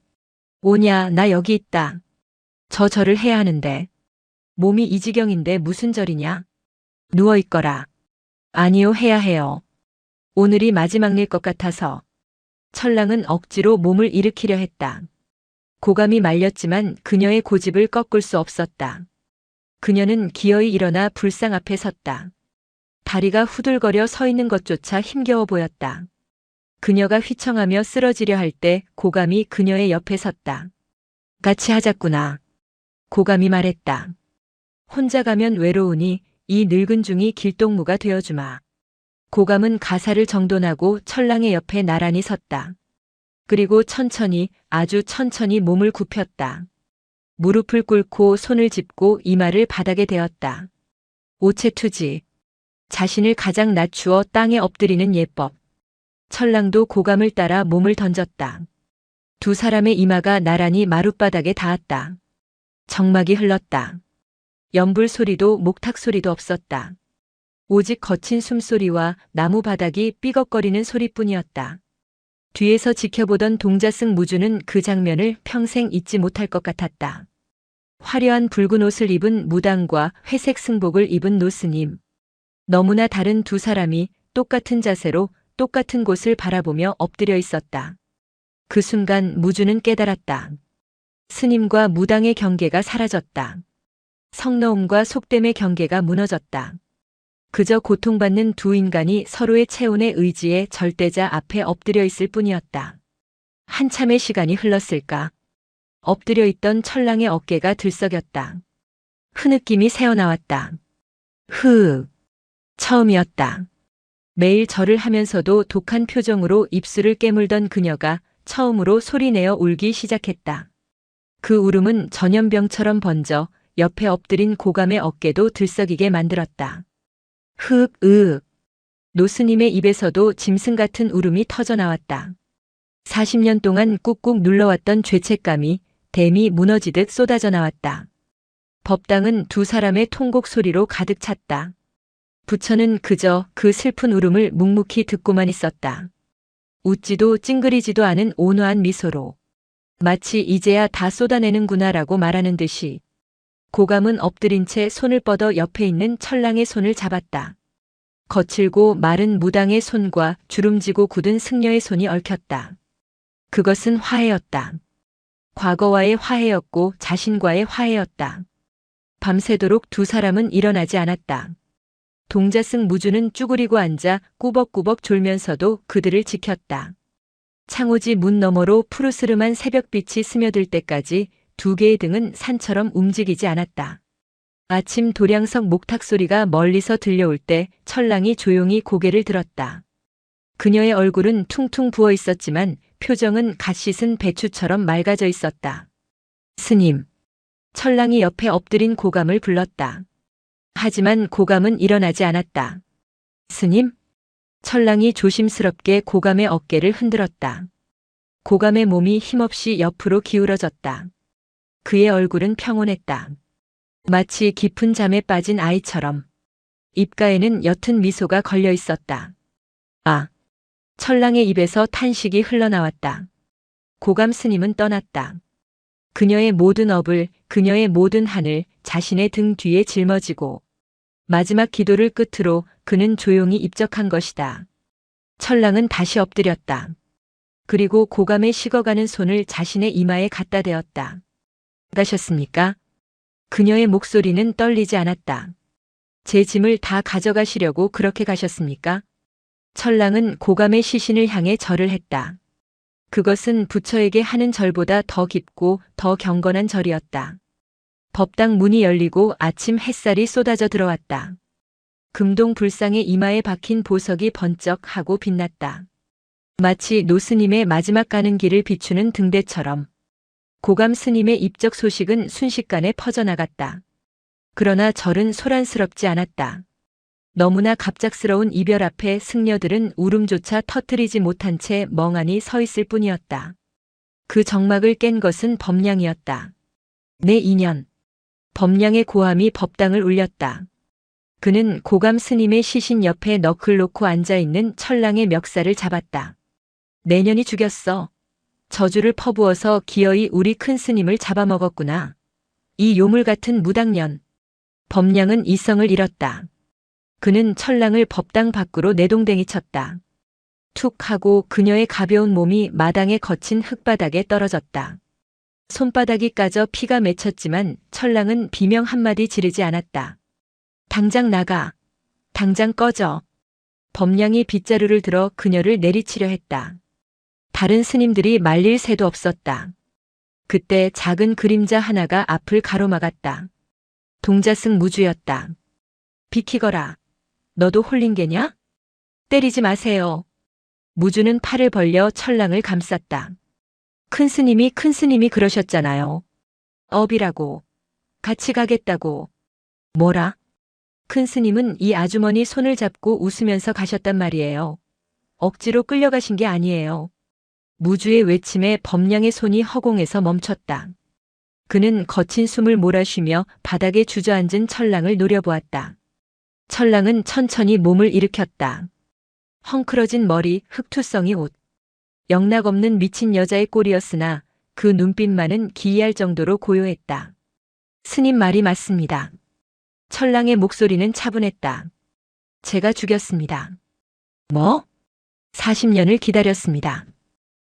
오냐 나 여기 있다. 저 절을 해야 하는데. 몸이 이 지경인데 무슨 절이냐? 누워있거라. 아니요 해야 해요. 오늘이 마지막일 것 같아서. 철랑은 억지로 몸을 일으키려 했다. 고감이 말렸지만 그녀의 고집을 꺾을 수 없었다. 그녀는 기어이 일어나 불상 앞에 섰다. 다리가 후들거려 서 있는 것조차 힘겨워 보였다. 그녀가 휘청하며 쓰러지려 할 때 고감이 그녀의 옆에 섰다. 같이 하자꾸나. 고감이 말했다. 혼자 가면 외로우니 이 늙은 중이 길동무가 되어주마. 고감은 가사를 정돈하고 철랑의 옆에 나란히 섰다. 그리고 천천히, 아주 천천히 몸을 굽혔다. 무릎을 꿇고 손을 짚고 이마를 바닥에 대었다. 오체투지. 자신을 가장 낮추어 땅에 엎드리는 예법. 철랑도 고감을 따라 몸을 던졌다. 두 사람의 이마가 나란히 마룻바닥에 닿았다. 정막이 흘렀다. 연불 소리도 목탁 소리도 없었다. 오직 거친 숨소리와 나무 바닥이 삐걱거리는 소리뿐이었다. 뒤에서 지켜보던 동자승 무주는 그 장면을 평생 잊지 못할 것 같았다. 화려한 붉은 옷을 입은 무당과 회색 승복을 입은 노스님. 너무나 다른 두 사람이 똑같은 자세로 똑같은 곳을 바라보며 엎드려 있었다. 그 순간 무주는 깨달았다. 스님과 무당의 경계가 사라졌다. 성노움과 속됨의 경계가 무너졌다. 그저 고통받는 두 인간이 서로의 체온의 의지에 절대자 앞에 엎드려 있을 뿐이었다. 한참의 시간이 흘렀을까. 엎드려 있던 철랑의 어깨가 들썩였다. 흐느낌이 새어나왔다. 흐. 처음이었다. 매일 절을 하면서도 독한 표정으로 입술을 깨물던 그녀가 처음으로 소리내어 울기 시작했다. 그 울음은 전염병처럼 번져 옆에 엎드린 고감의 어깨도 들썩이게 만들었다. 흑, 으. 노스님의 입에서도 짐승 같은 울음이 터져나왔다. 40년 동안 꾹꾹 눌러왔던 죄책감이 댐이 무너지듯 쏟아져 나왔다. 법당은 두 사람의 통곡 소리로 가득 찼다. 부처는 그저 그 슬픈 울음을 묵묵히 듣고만 있었다. 웃지도 찡그리지도 않은 온화한 미소로. 마치 이제야 다 쏟아내는구나라고 말하는 듯이. 고감은 엎드린 채 손을 뻗어 옆에 있는 철랑의 손을 잡았다. 거칠고 마른 무당의 손과 주름지고 굳은 승려의 손이 얽혔다. 그것은 화해였다. 과거와의 화해였고 자신과의 화해였다. 밤새도록 두 사람은 일어나지 않았다. 동자승 무주는 쭈그리고 앉아 꾸벅꾸벅 졸면서도 그들을 지켰다. 창호지 문 너머로 푸르스름한 새벽빛이 스며들 때까지 두 개의 등은 산처럼 움직이지 않았다. 아침 도량석 목탁 소리가 멀리서 들려올 때 철랑이 조용히 고개를 들었다. 그녀의 얼굴은 퉁퉁 부어 있었지만 표정은 갓 씻은 배추처럼 맑아져 있었다. 스님. 철랑이 옆에 엎드린 고감을 불렀다. 하지만 고감은 일어나지 않았다. 스님? 철랑이 조심스럽게 고감의 어깨를 흔들었다. 고감의 몸이 힘없이 옆으로 기울어졌다. 그의 얼굴은 평온했다. 마치 깊은 잠에 빠진 아이처럼. 입가에는 옅은 미소가 걸려 있었다. 아! 철랑의 입에서 탄식이 흘러나왔다. 고감 스님은 떠났다. 그녀의 모든 업을, 그녀의 모든 한을 자신의 등 뒤에 짊어지고 마지막 기도를 끝으로 그는 조용히 입적한 것이다. 철랑은 다시 엎드렸다. 그리고 고감의 식어가는 손을 자신의 이마에 갖다 대었다. 가셨습니까? 그녀의 목소리는 떨리지 않았다. 제 짐을 다 가져가시려고 그렇게 가셨습니까? 철랑은 고감의 시신을 향해 절을 했다. 그것은 부처에게 하는 절보다 더 깊고 더 경건한 절이었다. 법당 문이 열리고 아침 햇살이 쏟아져 들어왔다. 금동 불상의 이마에 박힌 보석이 번쩍하고 빛났다. 마치 노스님의 마지막 가는 길을 비추는 등대처럼. 고감 스님의 입적 소식은 순식간에 퍼져나갔다. 그러나 절은 소란스럽지 않았다. 너무나 갑작스러운 이별 앞에 승려들은 울음조차 터뜨리지 못한 채 멍하니 서 있을 뿐이었다. 그 정막을 깬 것은 법량이었다. 내 인연. 법량의 고함이 법당을 울렸다. 그는 고감 스님의 시신 옆에 너클 놓고 앉아있는 철랑의 멱살을 잡았다. 내년이 죽였어. 저주를 퍼부어서 기어이 우리 큰 스님을 잡아먹었구나. 이 요물 같은 무당년. 법량은 이성을 잃었다. 그는 철랑을 법당 밖으로 내동댕이 쳤다. 툭 하고 그녀의 가벼운 몸이 마당의 거친 흙바닥에 떨어졌다. 손바닥이 까져 피가 맺혔지만 철랑은 비명 한마디 지르지 않았다. 당장 나가. 당장 꺼져. 법량이 빗자루를 들어 그녀를 내리치려 했다. 다른 스님들이 말릴 새도 없었다. 그때 작은 그림자 하나가 앞을 가로막았다. 동자승 무주였다. 비키거라. 너도 홀린 개냐? 때리지 마세요. 무주는 팔을 벌려 철랑을 감쌌다. 큰 스님이 그러셨잖아요. 업이라고. 같이 가겠다고. 뭐라? 큰 스님은 이 아주머니 손을 잡고 웃으면서 가셨단 말이에요. 억지로 끌려가신 게 아니에요. 무주의 외침에 법량의 손이 허공에서 멈췄다. 그는 거친 숨을 몰아쉬며 바닥에 주저앉은 철랑을 노려보았다. 철랑은 천천히 몸을 일으켰다. 헝클어진 머리, 흑투성이 옷. 영락없는 미친 여자의 꼴이었으나 그 눈빛만은 기이할 정도로 고요했다. 스님 말이 맞습니다. 철랑의 목소리는 차분했다. 제가 죽였습니다. 뭐? 40년을 기다렸습니다.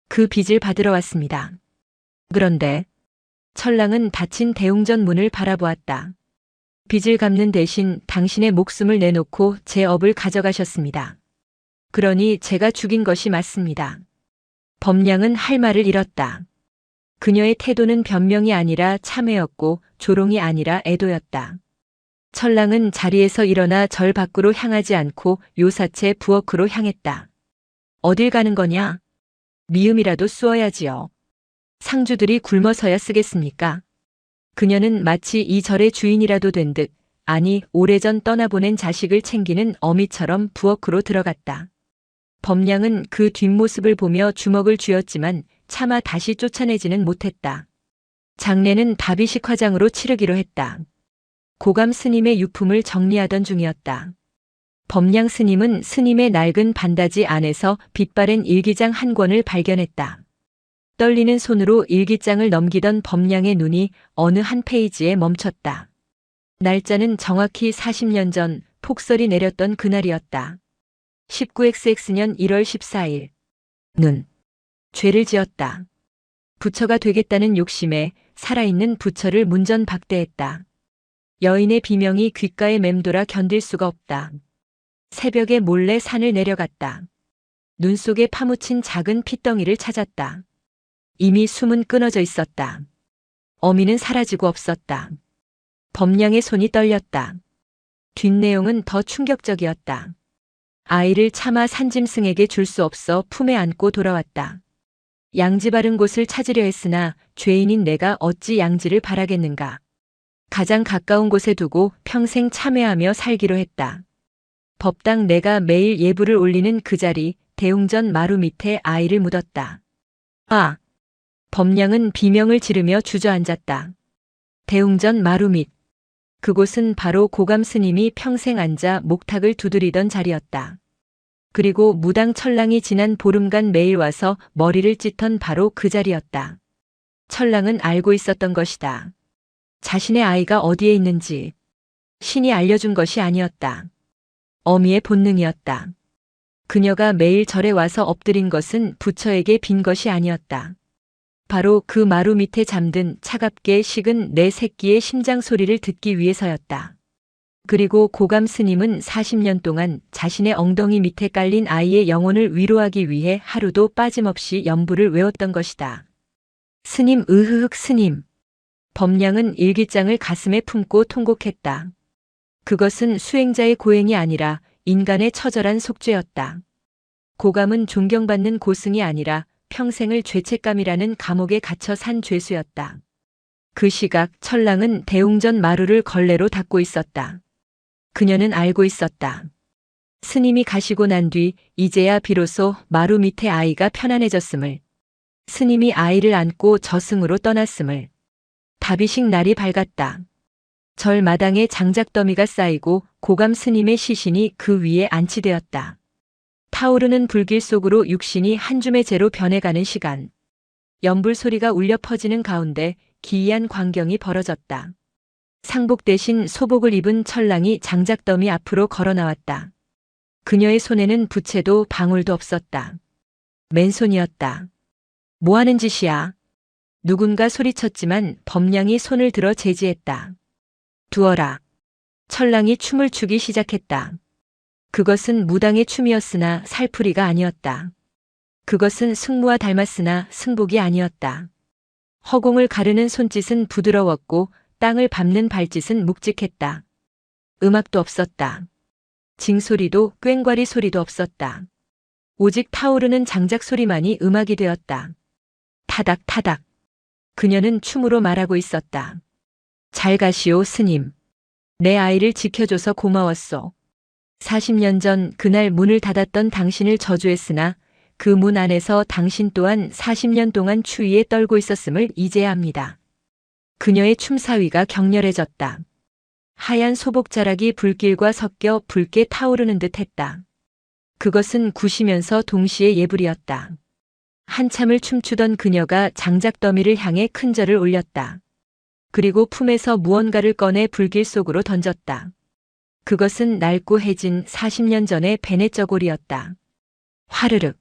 그 빚을 받으러 왔습니다. 그런데 철랑은 닫힌 대웅전 문을 바라보았다. 빚을 갚는 대신 당신의 목숨을 내놓고 제 업을 가져가셨습니다. 그러니 제가 죽인 것이 맞습니다. 범량은 할 말을 잃었다. 그녀의 태도는 변명이 아니라 참회였고 조롱이 아니라 애도였다. 철랑은 자리에서 일어나 절 밖으로 향하지 않고 요사체 부엌으로 향했다. 어딜 가는 거냐? 미음이라도 쏘아야지요. 상주들이 굶어서야 쓰겠습니까? 그녀는 마치 이 절의 주인이라도 된 듯, 아니 오래전 떠나보낸 자식을 챙기는 어미처럼 부엌으로 들어갔다. 범량은 그 뒷모습을 보며 주먹을 쥐었지만 차마 다시 쫓아내지는 못했다. 장례는 다비식 화장으로 치르기로 했다. 고감 스님의 유품을 정리하던 중이었다. 범량 스님은 스님의 낡은 반다지 안에서 빛바랜 일기장 한 권을 발견했다. 떨리는 손으로 일기장을 넘기던 범량의 눈이 어느 한 페이지에 멈췄다. 날짜는 정확히 40년 전 폭설이 내렸던 그날이었다. 19XX 년 1월 14일. 눈. 죄를 지었다. 부처가 되겠다는 욕심에 살아있는 부처를 문전박대했다. 여인의 비명이 귓가에 맴돌아 견딜 수가 없다. 새벽에 몰래 산을 내려갔다. 눈 속에 파묻힌 작은 핏덩이를 찾았다. 이미 숨은 끊어져 있었다. 어미는 사라지고 없었다. 범량의 손이 떨렸다. 뒷내용은 더 충격적이었다. 아이를 차마 산짐승에게 줄 수 없어 품에 안고 돌아왔다. 양지 바른 곳을 찾으려 했으나 죄인인 내가 어찌 양지를 바라겠는가. 가장 가까운 곳에 두고 평생 참회하며 살기로 했다. 법당 내가 매일 예불을 올리는 그 자리 대웅전 마루 밑에 아이를 묻었다. 아! 범량은 비명을 지르며 주저앉았다. 대웅전 마루 밑. 그곳은 바로 고감 스님이 평생 앉아 목탁을 두드리던 자리였다. 그리고 무당 철랑이 지난 보름간 매일 와서 머리를 찢던 바로 그 자리였다. 철랑은 알고 있었던 것이다. 자신의 아이가 어디에 있는지. 신이 알려준 것이 아니었다. 어미의 본능이었다. 그녀가 매일 절에 와서 엎드린 것은 부처에게 빈 것이 아니었다. 바로 그 마루 밑에 잠든 차갑게 식은 내 새끼의 심장 소리를 듣기 위해서였다. 그리고 고감 스님은 40년 동안 자신의 엉덩이 밑에 깔린 아이의 영혼을 위로하기 위해 하루도 빠짐없이 연부를 외웠던 것이다. 스님 으흐흑 스님. 범량은 일기장을 가슴에 품고 통곡했다. 그것은 수행자의 고행이 아니라 인간의 처절한 속죄였다. 고감은 존경받는 고승이 아니라 평생을 죄책감이라는 감옥에 갇혀 산 죄수였다. 그 시각 철랑은 대웅전 마루를 걸레로 닦고 있었다. 그녀는 알고 있었다. 스님이 가시고 난 뒤 이제야 비로소 마루 밑에 아이가 편안해졌음을. 스님이 아이를 안고 저승으로 떠났음을. 다비식 날이 밝았다. 절 마당에 장작더미가 쌓이고 고감 스님의 시신이 그 위에 안치되었다. 타오르는 불길 속으로 육신이 한 줌의 재로 변해가는 시간. 연불 소리가 울려 퍼지는 가운데 기이한 광경이 벌어졌다. 상복 대신 소복을 입은 철랑이 장작더미 앞으로 걸어 나왔다. 그녀의 손에는 부채도 방울도 없었다. 맨손이었다. 뭐 하는 짓이야? 누군가 소리쳤지만 범량이 손을 들어 제지했다. 두어라. 철랑이 춤을 추기 시작했다. 그것은 무당의 춤이었으나 살풀이가 아니었다. 그것은 승무와 닮았으나 승복이 아니었다. 허공을 가르는 손짓은 부드러웠고 땅을 밟는 발짓은 묵직했다. 음악도 없었다. 징소리도 꽹과리 소리도 없었다. 오직 타오르는 장작 소리만이 음악이 되었다. 타닥 타닥. 그녀는 춤으로 말하고 있었다. 잘 가시오 스님. 내 아이를 지켜줘서 고마웠소. 40년 전 그날 문을 닫았던 당신을 저주했으나 그 문 안에서 당신 또한 40년 동안 추위에 떨고 있었음을 이제야 합니다. 그녀의 춤사위가 격렬해졌다. 하얀 소복자락이 불길과 섞여 붉게 타오르는 듯 했다. 그것은 굿이면서 동시에 예불이었다. 한참을 춤추던 그녀가 장작더미를 향해 큰 절을 올렸다. 그리고 품에서 무언가를 꺼내 불길 속으로 던졌다. 그것은 낡고 해진 40년 전의 베네 저고리였다. 화르륵.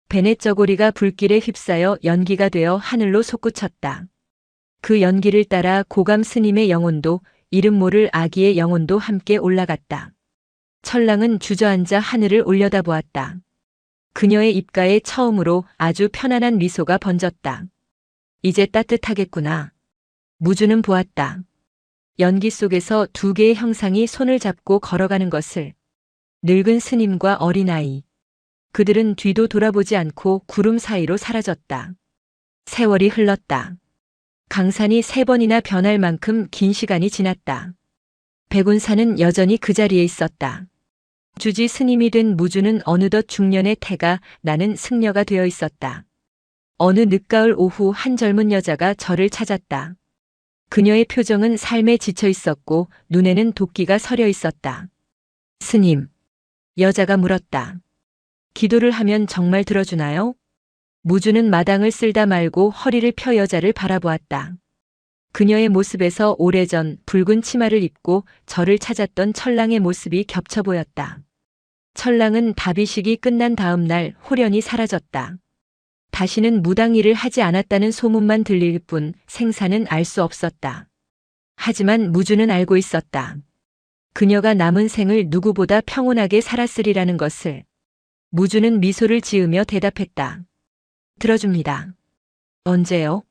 베네 저고리가 불길에 휩싸여 연기가 되어 하늘로 솟구쳤다. 그 연기를 따라 고감 스님의 영혼도 이름 모를 아기의 영혼도 함께 올라갔다. 철랑은 주저앉아 하늘을 올려다보았다. 그녀의 입가에 처음으로 아주 편안한 미소가 번졌다. 이제 따뜻하겠구나. 무주는 보았다. 연기 속에서 두 개의 형상이 손을 잡고 걸어가는 것을. 늙은 스님과 어린아이. 그들은 뒤도 돌아보지 않고 구름 사이로 사라졌다. 세월이 흘렀다. 강산이 3번이나 변할 만큼 긴 시간이 지났다. 백운산은 여전히 그 자리에 있었다. 주지 스님이 된 무주는 어느덧 중년의 태가 나는 승려가 되어 있었다. 어느 늦가을 오후 한 젊은 여자가 저를 찾았다. 그녀의 표정은 삶에 지쳐 있었고 눈에는 도끼가 서려 있었다. 스님. 여자가 물었다. 기도를 하면 정말 들어주나요? 무주는 마당을 쓸다 말고 허리를 펴 여자를 바라보았다. 그녀의 모습에서 오래전 붉은 치마를 입고 저를 찾았던 철랑의 모습이 겹쳐 보였다. 철랑은 다비식이 끝난 다음 날 홀연히 사라졌다. 다시는 무당 일을 하지 않았다는 소문만 들릴 뿐 생사는 알 수 없었다. 하지만 무주는 알고 있었다. 그녀가 남은 생을 누구보다 평온하게 살았으리라는 것을. 무주는 미소를 지으며 대답했다. 들어줍니다. 언제요?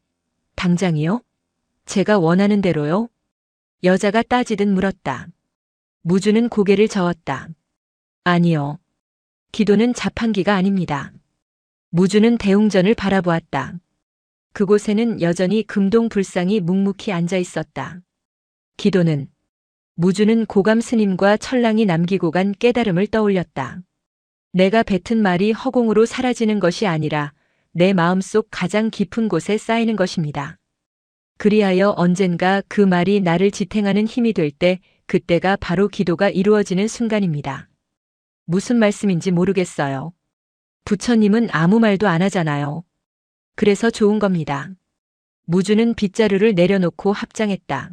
당장이요? 제가 원하는 대로요? 여자가 따지듯 물었다. 무주는 고개를 저었다. 아니요. 기도는 자판기가 아닙니다. 무주는 대웅전을 바라보았다. 그곳에는 여전히 금동 불상이 묵묵히 앉아 있었다. 기도는. 무주는 고감 스님과 철랑이 남기고 간 깨달음을 떠올렸다. 내가 뱉은 말이 허공으로 사라지는 것이 아니라 내 마음속 가장 깊은 곳에 쌓이는 것입니다. 그리하여 언젠가 그 말이 나를 지탱하는 힘이 될 때 그때가 바로 기도가 이루어지는 순간입니다. 무슨 말씀인지 모르겠어요. 부처님은 아무 말도 안 하잖아요. 그래서 좋은 겁니다. 무주는 빗자루를 내려놓고 합장했다.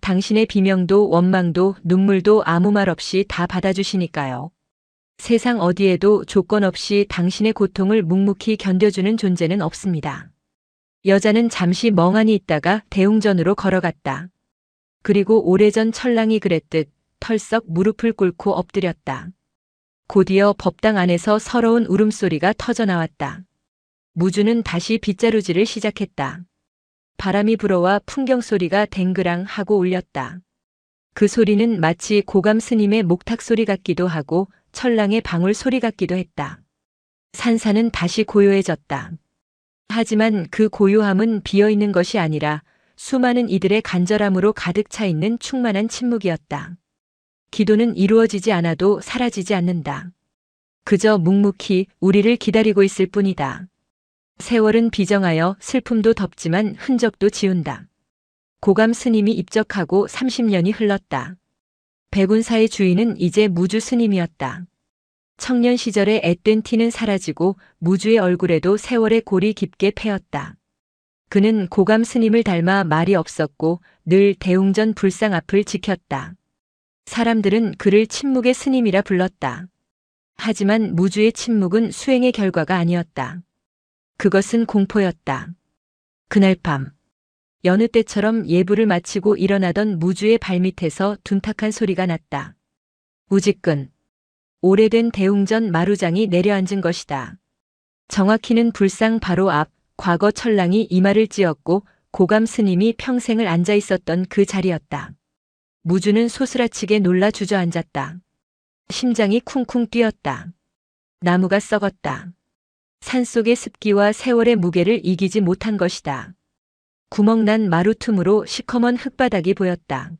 당신의 비명도 원망도 눈물도 아무 말 없이 다 받아주시니까요. 세상 어디에도 조건 없이 당신의 고통을 묵묵히 견뎌주는 존재는 없습니다. 여자는 잠시 멍하니 있다가 대웅전으로 걸어갔다. 그리고 오래전 철랑이 그랬듯 털썩 무릎을 꿇고 엎드렸다. 곧이어 법당 안에서 서러운 울음소리가 터져나왔다. 무주는 다시 빗자루질을 시작했다. 바람이 불어와 풍경 소리가 댕그랑 하고 울렸다. 그 소리는 마치 고감 스님의 목탁 소리 같기도 하고 철랑의 방울 소리 같기도 했다. 산사는 다시 고요해졌다. 하지만 그 고요함은 비어있는 것이 아니라 수많은 이들의 간절함으로 가득 차 있는 충만한 침묵이었다. 기도는 이루어지지 않아도 사라지지 않는다. 그저 묵묵히 우리를 기다리고 있을 뿐이다. 세월은 비정하여 슬픔도 덮지만 흔적도 지운다. 고감 스님이 입적하고 30년이 흘렀다. 백운사의 주인은 이제 무주 스님이었다. 청년 시절의 앳된 티는 사라지고 무주의 얼굴에도 세월의 골이 깊게 패였다. 그는 고감 스님을 닮아 말이 없었고 늘 대웅전 불상 앞을 지켰다. 사람들은 그를 침묵의 스님이라 불렀다. 하지만 무주의 침묵은 수행의 결과가 아니었다. 그것은 공포였다. 그날 밤 여느 때처럼 예불을 마치고 일어나던 무주의 발밑에서 둔탁한 소리가 났다. 우직근. 오래된 대웅전 마루장이 내려앉은 것이다. 정확히는 불상 바로 앞 과거 철랑이 이마를 찧었고 고감 스님이 평생을 앉아 있었던 그 자리였다. 무주는 소스라치게 놀라 주저앉았다. 심장이 쿵쿵 뛰었다. 나무가 썩었다. 산속의 습기와 세월의 무게를 이기지 못한 것이다. 구멍난 마루 틈으로 시커먼 흙바닥이 보였다.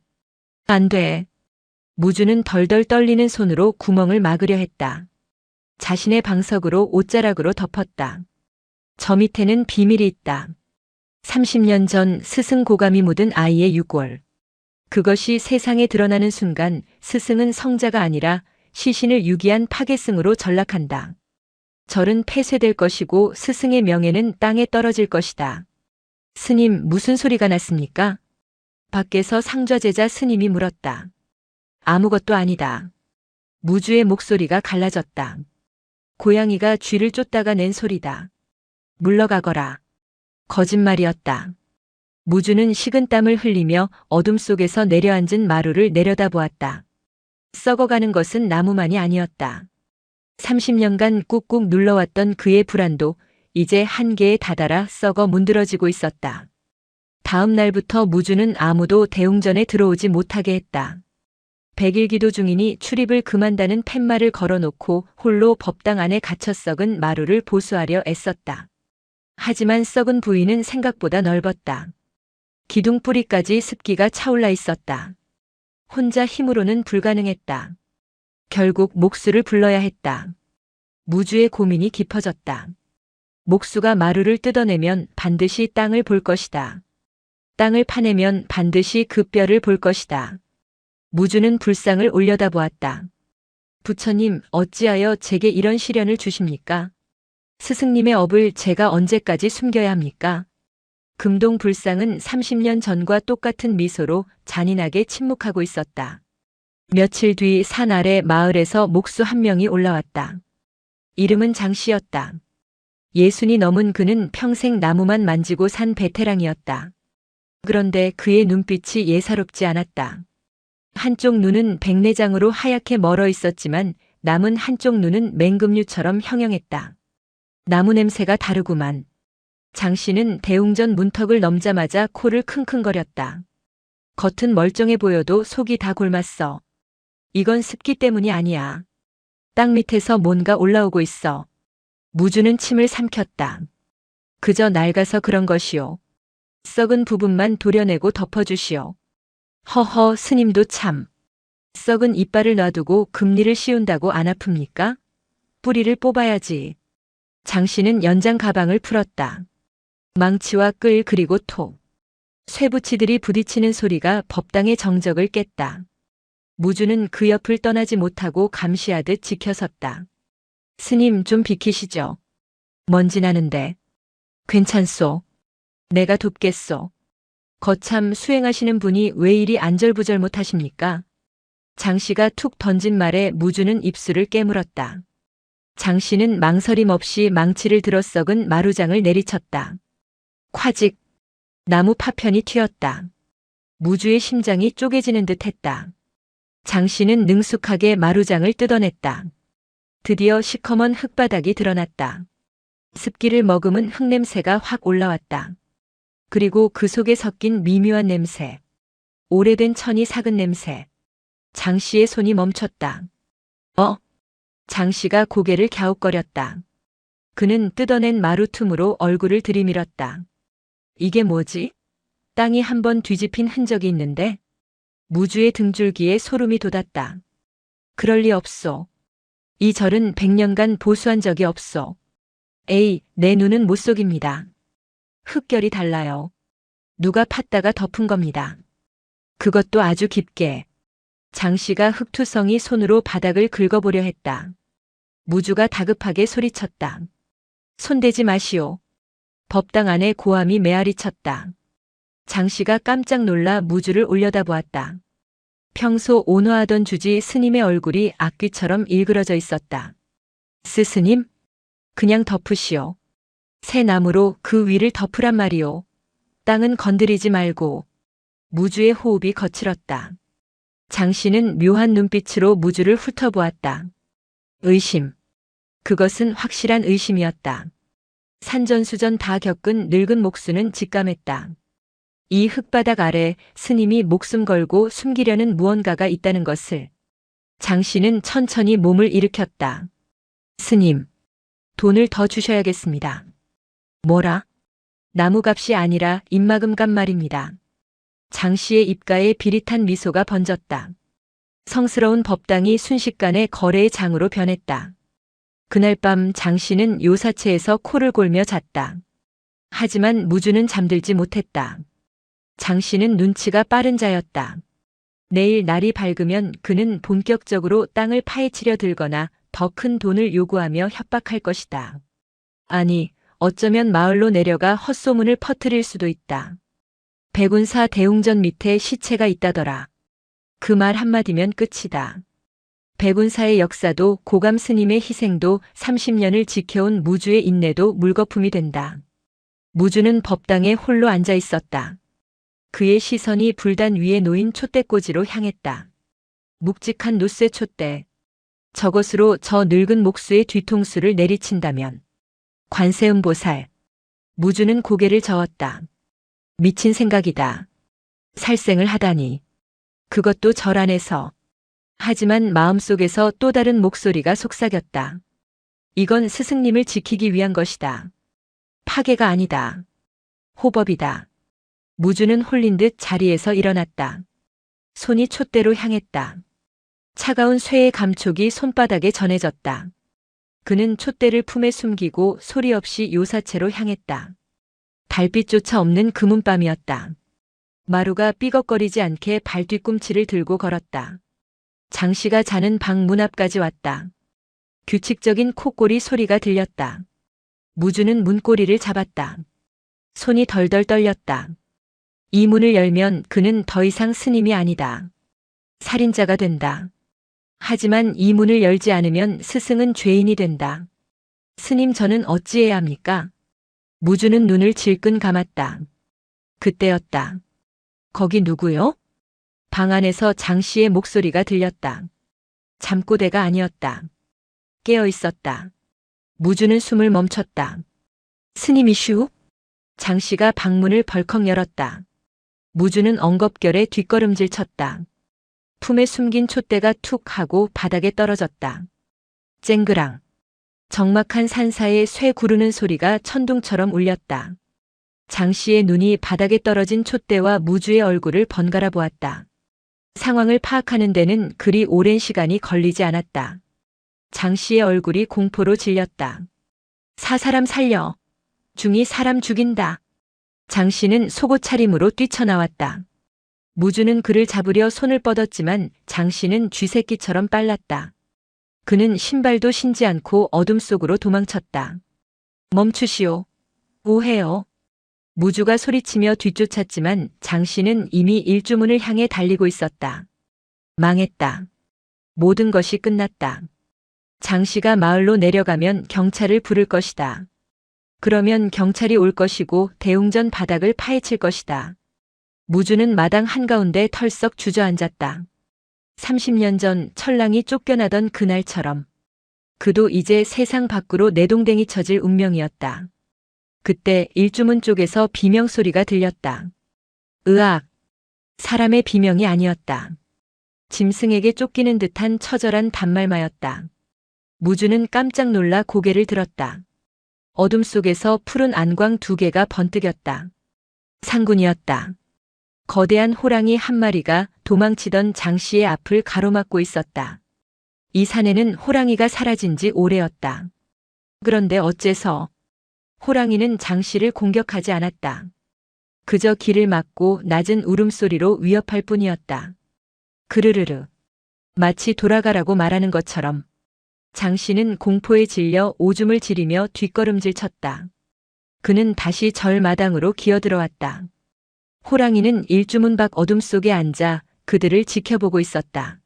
안 돼. 무주는 덜덜 떨리는 손으로 구멍을 막으려 했다. 자신의 방석으로 옷자락으로 덮었다. 저 밑에는 비밀이 있다. 30년 전 스승 고감이 묻은 아이의 유골. 그것이 세상에 드러나는 순간 스승은 성자가 아니라 시신을 유기한 파괴승으로 전락한다. 절은 폐쇄될 것이고 스승의 명예는 땅에 떨어질 것이다. 스님, 무슨 소리가 났습니까? 밖에서 상좌제자 스님이 물었다. 아무것도 아니다. 무주의 목소리가 갈라졌다. 고양이가 쥐를 쫓다가 낸 소리다. 물러가거라. 거짓말이었다. 무주는 식은땀을 흘리며 어둠 속에서 내려앉은 마루를 내려다보았다. 썩어가는 것은 나무만이 아니었다. 30년간 꾹꾹 눌러왔던 그의 불안도 이제 한계에 다다라 썩어 문드러지고 있었다. 다음 날부터 무주는 아무도 대웅전에 들어오지 못하게 했다. 100일 기도 중이니 출입을 금한다는 팻말을 걸어놓고 홀로 법당 안에 갇혀 썩은 마루를 보수하려 애썼다. 하지만 썩은 부위는 생각보다 넓었다. 기둥 뿌리까지 습기가 차올라 있었다. 혼자 힘으로는 불가능했다. 결국 목수를 불러야 했다. 무주의 고민이 깊어졌다. 목수가 마루를 뜯어내면 반드시 땅을 볼 것이다. 땅을 파내면 반드시 그 뼈를 볼 것이다. 무주는 불상을 올려다보았다. 부처님, 어찌하여 제게 이런 시련을 주십니까? 스승님의 업을 제가 언제까지 숨겨야 합니까? 금동 불상은 30년 전과 똑같은 미소로 잔인하게 침묵하고 있었다. 며칠 뒤 산 아래 마을에서 목수 한 명이 올라왔다. 이름은 장씨였다. 60이 넘은 그는 평생 나무만 만지고 산 베테랑이었다. 그런데 그의 눈빛이 예사롭지 않았다. 한쪽 눈은 백내장으로 하얗게 멀어 있었지만 남은 한쪽 눈은 맹금류처럼 형형했다. 나무 냄새가 다르구만. 장씨는 대웅전 문턱을 넘자마자 코를 킁킁거렸다. 겉은 멀쩡해 보여도 속이 다 곪았어. 이건 습기 때문이 아니야. 땅 밑에서 뭔가 올라오고 있어. 무주는 침을 삼켰다. 그저 낡아서 그런 것이오. 썩은 부분만 도려내고 덮어주시오. 허허, 스님도 참. 썩은 이빨을 놔두고 금리를 씌운다고 안 아픕니까? 뿌리를 뽑아야지. 장씨는 연장 가방을 풀었다. 망치와 끌 그리고 톡. 쇠붙이들이 부딪히는 소리가 법당의 정적을 깼다. 무주는 그 옆을 떠나지 못하고 감시하듯 지켜섰다. 스님 좀 비키시죠. 먼지 나는데. 괜찮소. 내가 돕겠소. 거참 수행하시는 분이 왜 이리 안절부절 못하십니까? 장씨가 툭 던진 말에 무주는 입술을 깨물었다. 장씨는 망설임 없이 망치를 들어 썩은 마루장을 내리쳤다. 콰직. 나무 파편이 튀었다. 무주의 심장이 쪼개지는 듯 했다. 장씨는 능숙하게 마루장을 뜯어냈다. 드디어 시커먼 흙바닥이 드러났다. 습기를 머금은 흙냄새가 확 올라왔다. 그리고 그 속에 섞인 미묘한 냄새. 오래된 천이 삭은 냄새. 장씨의 손이 멈췄다. 장씨가 고개를 갸웃거렸다. 그는 뜯어낸 마루 틈으로 얼굴을 들이밀었다. 이게 뭐지? 땅이 한번 뒤집힌 흔적이 있는데? 무주의 등줄기에 소름이 돋았다. 그럴 리 없소. 이 절은 100년간 보수한 적이 없소. 에이, 내 눈은 못 속입니다. 흙결이 달라요. 누가 팠다가 덮은 겁니다. 그것도 아주 깊게. 장씨가 흙투성이 손으로 바닥을 긁어보려 했다. 무주가 다급하게 소리쳤다. 손대지 마시오. 법당 안에 고함이 메아리쳤다. 장씨가 깜짝 놀라 무주를 올려다보았다. 평소 온화하던 주지 스님의 얼굴이 악귀처럼 일그러져 있었다. 스님? 그냥 덮으시오. 새 나무로 그 위를 덮으란 말이오. 땅은 건드리지 말고. 무주의 호흡이 거칠었다. 장씨는 묘한 눈빛으로 무주를 훑어보았다. 의심. 그것은 확실한 의심이었다. 산전수전 다 겪은 늙은 목수는 직감했다. 이 흙바닥 아래 스님이 목숨 걸고 숨기려는 무언가가 있다는 것을. 장씨는 천천히 몸을 일으켰다. 스님, 돈을 더 주셔야겠습니다. 뭐라? 나무값이 아니라 입막음값 말입니다. 장씨의 입가에 비릿한 미소가 번졌다. 성스러운 법당이 순식간에 거래의 장으로 변했다. 그날 밤 장씨는 요사체에서 코를 골며 잤다. 하지만 무주는 잠들지 못했다. 장씨는 눈치가 빠른 자였다. 내일 날이 밝으면 그는 본격적으로 땅을 파헤치려 들거나 더 큰 돈을 요구하며 협박할 것이다. 아니, 어쩌면 마을로 내려가 헛소문을 퍼뜨릴 수도 있다. 백운사 대웅전 밑에 시체가 있다더라. 그 말 한마디면 끝이다. 백운사의 역사도 고감 스님의 희생도 30년을 지켜온 무주의 인내도 물거품이 된다. 무주는 법당에 홀로 앉아 있었다. 그의 시선이 불단 위에 놓인 촛대꽂이로 향했다. 묵직한 노쇠 촛대. 저것으로 저 늙은 목수의 뒤통수를 내리친다면. 관세음보살. 무주는 고개를 저었다. 미친 생각이다. 살생을 하다니. 그것도 절 안에서. 하지만 마음속에서 또 다른 목소리가 속삭였다. 이건 스승님을 지키기 위한 것이다. 파괴가 아니다. 호법이다. 무주는 홀린 듯 자리에서 일어났다. 손이 촛대로 향했다. 차가운 쇠의 감촉이 손바닥에 전해졌다. 그는 촛대를 품에 숨기고 소리 없이 요사체로 향했다. 달빛조차 없는 금은밤이었다. 마루가 삐걱거리지 않게 발뒤꿈치를 들고 걸었다. 장씨가 자는 방 문 앞까지 왔다. 규칙적인 콧꼬리 소리가 들렸다. 무주는 문고리를 잡았다. 손이 덜덜 떨렸다. 이 문을 열면 그는 더 이상 스님이 아니다. 살인자가 된다. 하지만 이 문을 열지 않으면 스승은 죄인이 된다. 스님, 저는 어찌해야 합니까? 무주는 눈을 질끈 감았다. 그때였다. 거기 누구요? 방 안에서 장씨의 목소리가 들렸다. 잠꼬대가 아니었다. 깨어 있었다. 무주는 숨을 멈췄다. 스님이슈? 장씨가 방문을 벌컥 열었다. 무주는 엉겁결에 뒷걸음질 쳤다. 품에 숨긴 촛대가 툭 하고 바닥에 떨어졌다. 쨍그랑. 적막한 산사에 쇠 구르는 소리가 천둥처럼 울렸다. 장씨의 눈이 바닥에 떨어진 촛대와 무주의 얼굴을 번갈아 보았다. 상황을 파악하는 데는 그리 오랜 시간이 걸리지 않았다. 장씨의 얼굴이 공포로 질렸다. 사람 살려. 중이 사람 죽인다. 장씨는 속옷 차림으로 뛰쳐나왔다. 무주는 그를 잡으려 손을 뻗었지만 장씨는 쥐새끼처럼 빨랐다. 그는 신발도 신지 않고 어둠 속으로 도망쳤다. 멈추시오. 오해요. 무주가 소리치며 뒤쫓았지만 장씨는 이미 일주문을 향해 달리고 있었다. 망했다. 모든 것이 끝났다. 장씨가 마을로 내려가면 경찰을 부를 것이다. 그러면 경찰이 올 것이고 대웅전 바닥을 파헤칠 것이다. 무주는 마당 한가운데 털썩 주저앉았다. 30년 전 철랑이 쫓겨나던 그날처럼 그도 이제 세상 밖으로 내동댕이 쳐질 운명이었다. 그때 일주문 쪽에서 비명소리가 들렸다. 으악! 사람의 비명이 아니었다. 짐승에게 쫓기는 듯한 처절한 단말마였다. 무주는 깜짝 놀라 고개를 들었다. 어둠 속에서 푸른 안광 2개가 번뜩였다. 상군이었다. 거대한 호랑이 한 마리가 도망치던 장씨의 앞을 가로막고 있었다. 이 산에는 호랑이가 사라진 지 오래였다. 그런데 어째서 호랑이는 장씨를 공격하지 않았다. 그저 길을 막고 낮은 울음소리로 위협할 뿐이었다. 그르르르. 마치 돌아가라고 말하는 것처럼. 장씨는 공포에 질려 오줌을 지리며 뒷걸음질 쳤다. 그는 다시 절마당으로 기어들어왔다. 호랑이는 일주문 밖 어둠 속에 앉아 그들을 지켜보고 있었다.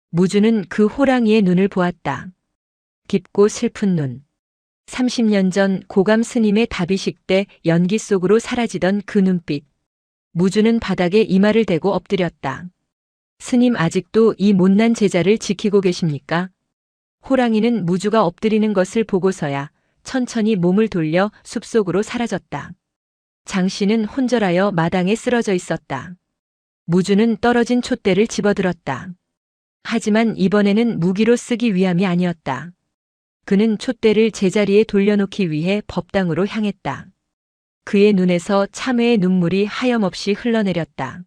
무주는 그 호랑이의 눈을 보았다. 깊고 슬픈 눈. 30년 전 고감 스님의 다비식 때 연기 속으로 사라지던 그 눈빛. 무주는 바닥에 이마를 대고 엎드렸다. 스님, 아직도 이 못난 제자를 지키고 계십니까? 호랑이는 무주가 엎드리는 것을 보고서야 천천히 몸을 돌려 숲속으로 사라졌다. 장씨는 혼절하여 마당에 쓰러져 있었다. 무주는 떨어진 촛대를 집어들었다. 하지만 이번에는 무기로 쓰기 위함이 아니었다. 그는 촛대를 제자리에 돌려놓기 위해 법당으로 향했다. 그의 눈에서 참회의 눈물이 하염없이 흘러내렸다.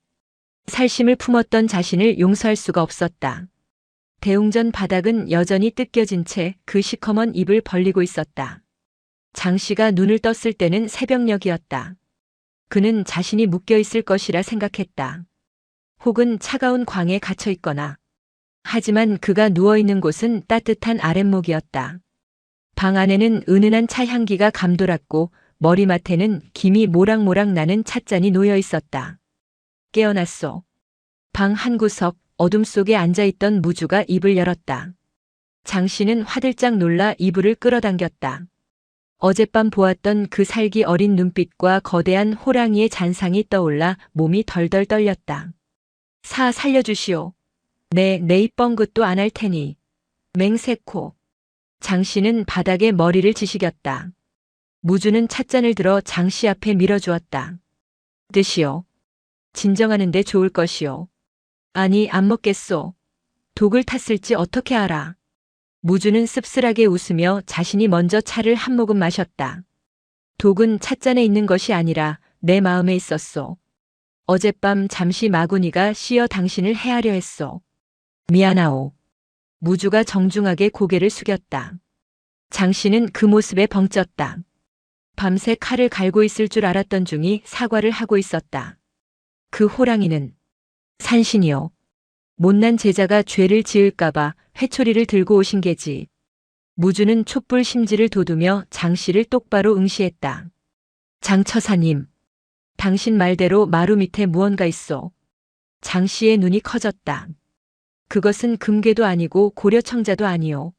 살심을 품었던 자신을 용서할 수가 없었다. 대웅전 바닥은 여전히 뜯겨진 채 그 시커먼 입을 벌리고 있었다. 장씨가 눈을 떴을 때는 새벽녘이었다. 그는 자신이 묶여 있을 것이라 생각했다. 혹은 차가운 광에 갇혀 있거나. 하지만 그가 누워있는 곳은 따뜻한 아랫목이었다. 방 안에는 은은한 차 향기가 감돌았고 머리맡에는 김이 모락모락 나는 찻잔이 놓여 있었다. 깨어났소. 방 한구석 어둠 속에 앉아있던 무주가 입을 열었다. 장씨는 화들짝 놀라 이불을 끌어당겼다. 어젯밤 보았던 그 살기 어린 눈빛과 거대한 호랑이의 잔상이 떠올라 몸이 덜덜 떨렸다. 살려주시오. 내 입 뻥긋도 안 할 테니. 맹세코. 장씨는 바닥에 머리를 지시겼다. 무주는 찻잔을 들어 장씨 앞에 밀어주었다. 드시오. 진정하는데 좋을 것이오. 아니, 안 먹겠소. 독을 탔을지 어떻게 알아. 무주는 씁쓸하게 웃으며 자신이 먼저 차를 한 모금 마셨다. 독은 찻잔에 있는 것이 아니라 내 마음에 있었소. 어젯밤 잠시 마구니가 씌어 당신을 해하려 했소. 미안하오. 무주가 정중하게 고개를 숙였다. 장씨는 그 모습에 벙쪘다. 밤새 칼을 갈고 있을 줄 알았던 중이 사과를 하고 있었다. 그 호랑이는 산신이요. 못난 제자가 죄를 지을까봐 회초리를 들고 오신 게지. 무주는 촛불 심지를 돋우며 장씨를 똑바로 응시했다. 장처사님, 당신 말대로 마루 밑에 무언가 있어. 장씨의 눈이 커졌다. 그것은 금괴도 아니고 고려청자도 아니요.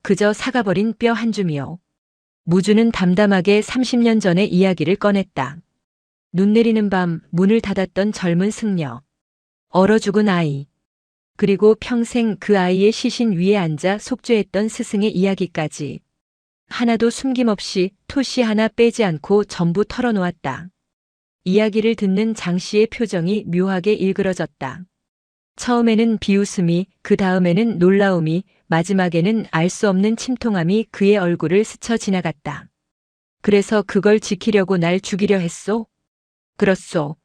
그저 사가버린 뼈 한 줌이요. 무주는 담담하게 30년 전의 이야기를 꺼냈다. 눈 내리는 밤 문을 닫았던 젊은 승려. 얼어 죽은 아이. 그리고 평생 그 아이의 시신 위에 앉아 속죄했던 스승의 이야기까지. 하나도 숨김없이 토시 하나 빼지 않고 전부 털어놓았다. 이야기를 듣는 장씨의 표정이 묘하게 일그러졌다. 처음에는 비웃음이, 그 다음에는 놀라움이, 마지막에는 알 수 없는 침통함이 그의 얼굴을 스쳐 지나갔다. 그래서 그걸 지키려고 날 죽이려 했소? 그렇소.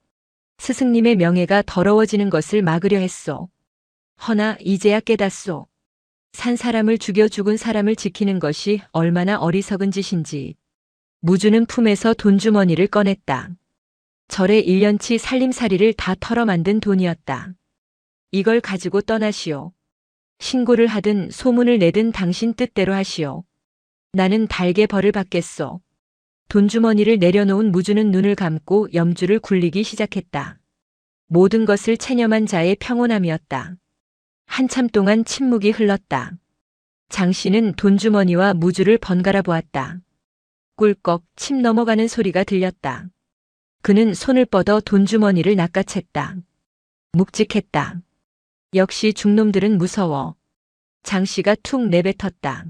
스승님의 명예가 더러워지는 것을 막으려 했소. 허나 이제야 깨닫소. 산 사람을 죽여 죽은 사람을 지키는 것이 얼마나 어리석은 짓인지. 무주는 품에서 돈주머니를 꺼냈다. 절에 1년치 살림살이를 다 털어 만든 돈이었다. 이걸 가지고 떠나시오. 신고를 하든 소문을 내든 당신 뜻대로 하시오. 나는 달게 벌을 받겠소. 돈주머니를 내려놓은 무주는 눈을 감고 염주를 굴리기 시작했다. 모든 것을 체념한 자의 평온함이었다. 한참 동안 침묵이 흘렀다. 장씨는 돈주머니와 무주를 번갈아 보았다. 꿀꺽 침 넘어가는 소리가 들렸다. 그는 손을 뻗어 돈주머니를 낚아챘다. 묵직했다. 역시 중놈들은 무서워. 장씨가 툭 내뱉었다.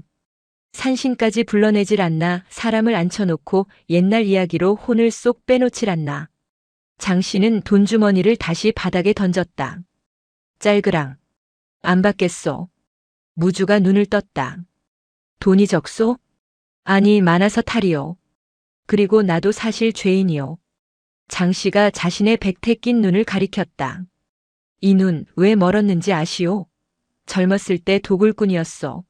산신까지 불러내질 않나. 사람을 앉혀놓고 옛날 이야기로 혼을 쏙 빼놓질 않나. 장씨는 돈주머니를 다시 바닥에 던졌다. 짤그랑. 안 받겠소. 무주가 눈을 떴다. 돈이 적소? 아니, 많아서 탈이요. 그리고 나도 사실 죄인이요. 장씨가 자신의 백태 낀 눈을 가리켰다. 이 눈 왜 멀었는지 아시오? 젊었을 때 도굴꾼이었어.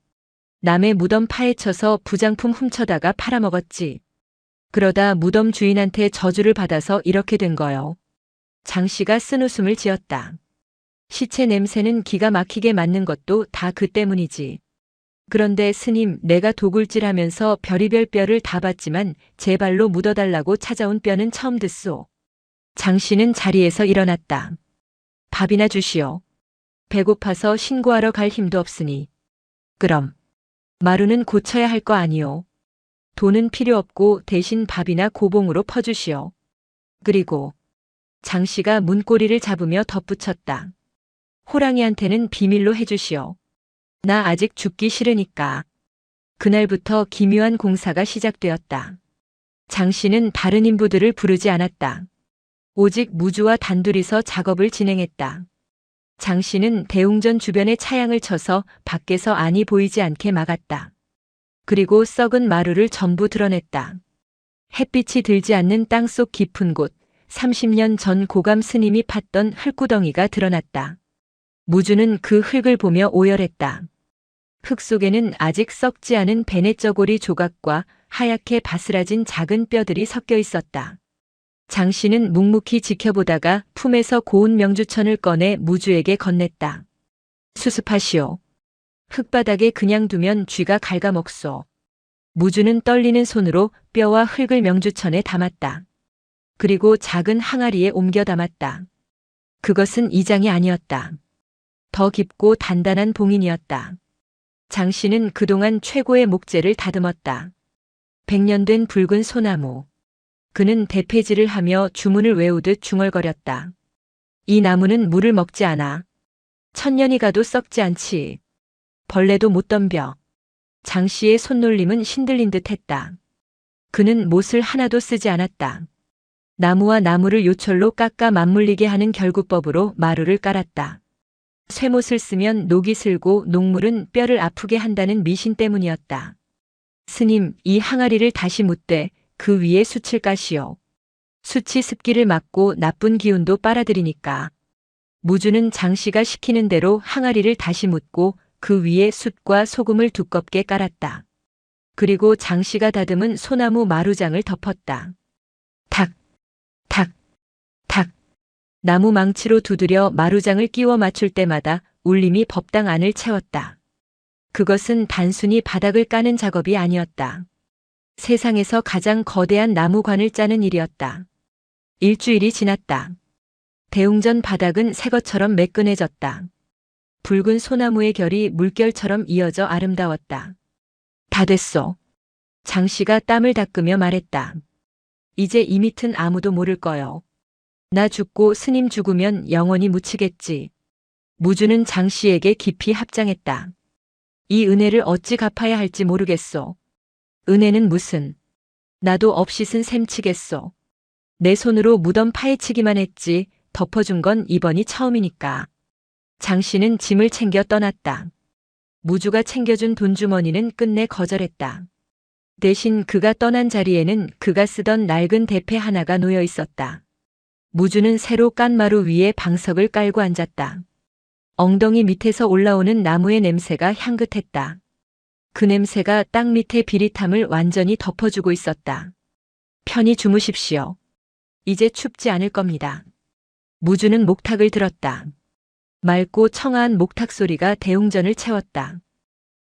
남의 무덤 파헤쳐서 부장품 훔쳐다가 팔아먹었지. 그러다 무덤 주인한테 저주를 받아서 이렇게 된 거요. 장씨가 쓴웃음을 지었다. 시체 냄새는 기가 막히게 맡는 것도 다 그 때문이지. 그런데 스님, 내가 도굴질하면서 별의별 뼈를 다 봤지만 제 발로 묻어달라고 찾아온 뼈는 처음 듣소. 장씨는 자리에서 일어났다. 밥이나 주시오. 배고파서 신고하러 갈 힘도 없으니. 그럼 마루는 고쳐야 할 거 아니오. 돈은 필요 없고 대신 밥이나 고봉으로 퍼주시오. 그리고 장씨가 문고리를 잡으며 덧붙였다. 호랑이한테는 비밀로 해주시오. 나 아직 죽기 싫으니까. 그날부터 기묘한 공사가 시작되었다. 장씨는 다른 인부들을 부르지 않았다. 오직 무주와 단둘이서 작업을 진행했다. 장씨는 대웅전 주변에 차양을 쳐서 밖에서 안이 보이지 않게 막았다. 그리고 썩은 마루를 전부 드러냈다. 햇빛이 들지 않는 땅속 깊은 곳, 30년 전 고감 스님이 팠던 흙구덩이가 드러났다. 무주는 그 흙을 보며 오열했다. 흙 속에는 아직 썩지 않은 베네쩌고리 조각과 하얗게 바스라진 작은 뼈들이 섞여 있었다. 장씨는 묵묵히 지켜보다가 품에서 고운 명주천을 꺼내 무주에게 건넸다. 수습하시오. 흙바닥에 그냥 두면 쥐가 갉아먹소. 무주는 떨리는 손으로 뼈와 흙을 명주천에 담았다. 그리고 작은 항아리에 옮겨 담았다. 그것은 이장이 아니었다. 더 깊고 단단한 봉인이었다. 장씨는 그동안 최고의 목재를 다듬었다. 100년 된 붉은 소나무. 그는 대패질을 하며 주문을 외우듯 중얼거렸다. 이 나무는 물을 먹지 않아. 1000년이 가도 썩지 않지. 벌레도 못 덤벼. 장 씨의 손놀림은 신들린 듯 했다. 그는 못을 하나도 쓰지 않았다. 나무와 나무를 요철로 깎아 맞물리게 하는 결구법으로 마루를 깔았다. 쇠못을 쓰면 녹이 슬고 녹물은 뼈를 아프게 한다는 미신 때문이었다. 스님, 이 항아리를 다시 묻되 그 위에 숯을 까시오. 숯이 습기를 막고 나쁜 기운도 빨아들이니까. 무주는 장씨가 시키는 대로 항아리를 다시 묻고 그 위에 숯과 소금을 두껍게 깔았다. 그리고 장씨가 다듬은 소나무 마루장을 덮었다. 탁, 탁, 탁. 나무 망치로 두드려 마루장을 끼워 맞출 때마다 울림이 법당 안을 채웠다. 그것은 단순히 바닥을 까는 작업이 아니었다. 세상에서 가장 거대한 나무관을 짜는 일이었다. 일주일이 지났다. 대웅전 바닥은 새 것처럼 매끈해졌다. 붉은 소나무의 결이 물결처럼 이어져 아름다웠다. 다 됐소. 장씨가 땀을 닦으며 말했다. 이제 이 밑은 아무도 모를 거요. 나 죽고 스님 죽으면 영원히 묻히겠지. 무주는 장씨에게 깊이 합장했다. 이 은혜를 어찌 갚아야 할지 모르겠소. 은혜는 무슨. 나도 없이 쓴 셈치겠소. 내 손으로 무덤 파헤치기만 했지 덮어준 건 이번이 처음이니까. 장씨는 짐을 챙겨 떠났다. 무주가 챙겨준 돈주머니는 끝내 거절했다. 대신 그가 떠난 자리에는 그가 쓰던 낡은 대패 하나가 놓여 있었다. 무주는 새로 깐 마루 위에 방석을 깔고 앉았다. 엉덩이 밑에서 올라오는 나무의 냄새가 향긋했다. 그 냄새가 땅 밑의 비릿함을 완전히 덮어주고 있었다. 편히 주무십시오. 이제 춥지 않을 겁니다. 무주는 목탁을 들었다. 맑고 청아한 목탁 소리가 대웅전을 채웠다.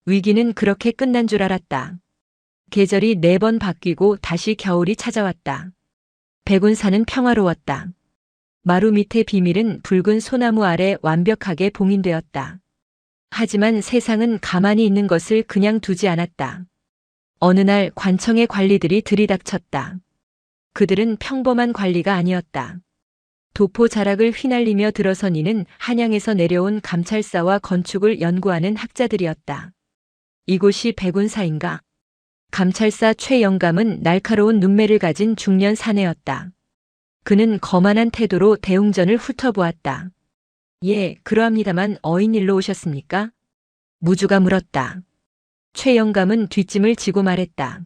위기는 그렇게 끝난 줄 알았다. 계절이 4번 바뀌고 다시 겨울이 찾아왔다. 백운산은 평화로웠다. 마루 밑의 비밀은 붉은 소나무 아래 완벽하게 봉인되었다. 하지만 세상은 가만히 있는 것을 그냥 두지 않았다. 어느 날 관청의 관리들이 들이닥쳤다. 그들은 평범한 관리가 아니었다. 도포 자락을 휘날리며 들어선 이는 한양에서 내려온 감찰사와 건축을 연구하는 학자들이었다. 이곳이 백운사인가? 감찰사 최영감은 날카로운 눈매를 가진 중년 사내였다. 그는 거만한 태도로 대웅전을 훑어보았다. 예, 그러합니다만 어인일로 오셨습니까? 무주가 물었다. 최영감은 뒷짐을 지고 말했다.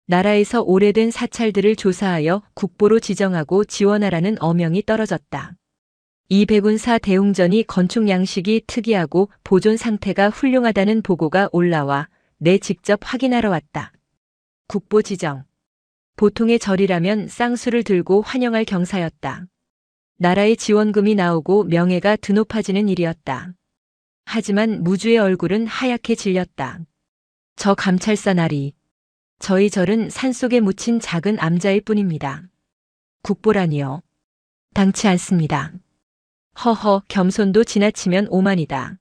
나라에서 오래된 사찰들을 조사하여 국보로 지정하고 지원하라는 어명이 떨어졌다. 이 백운사 대웅전이 건축 양식이 특이하고 보존 상태가 훌륭하다는 보고가 올라와 내 직접 확인하러 왔다. 국보 지정. 보통의 절이라면 쌍수를 들고 환영할 경사였다. 나라의 지원금이 나오고 명예가 드높아지는 일이었다. 하지만 무주의 얼굴은 하얗게 질렸다. 저 감찰사 나리. 저희 절은 산속에 묻힌 작은 암자일 뿐입니다. 국보라니요. 당치 않습니다. 허허, 겸손도 지나치면 오만이다.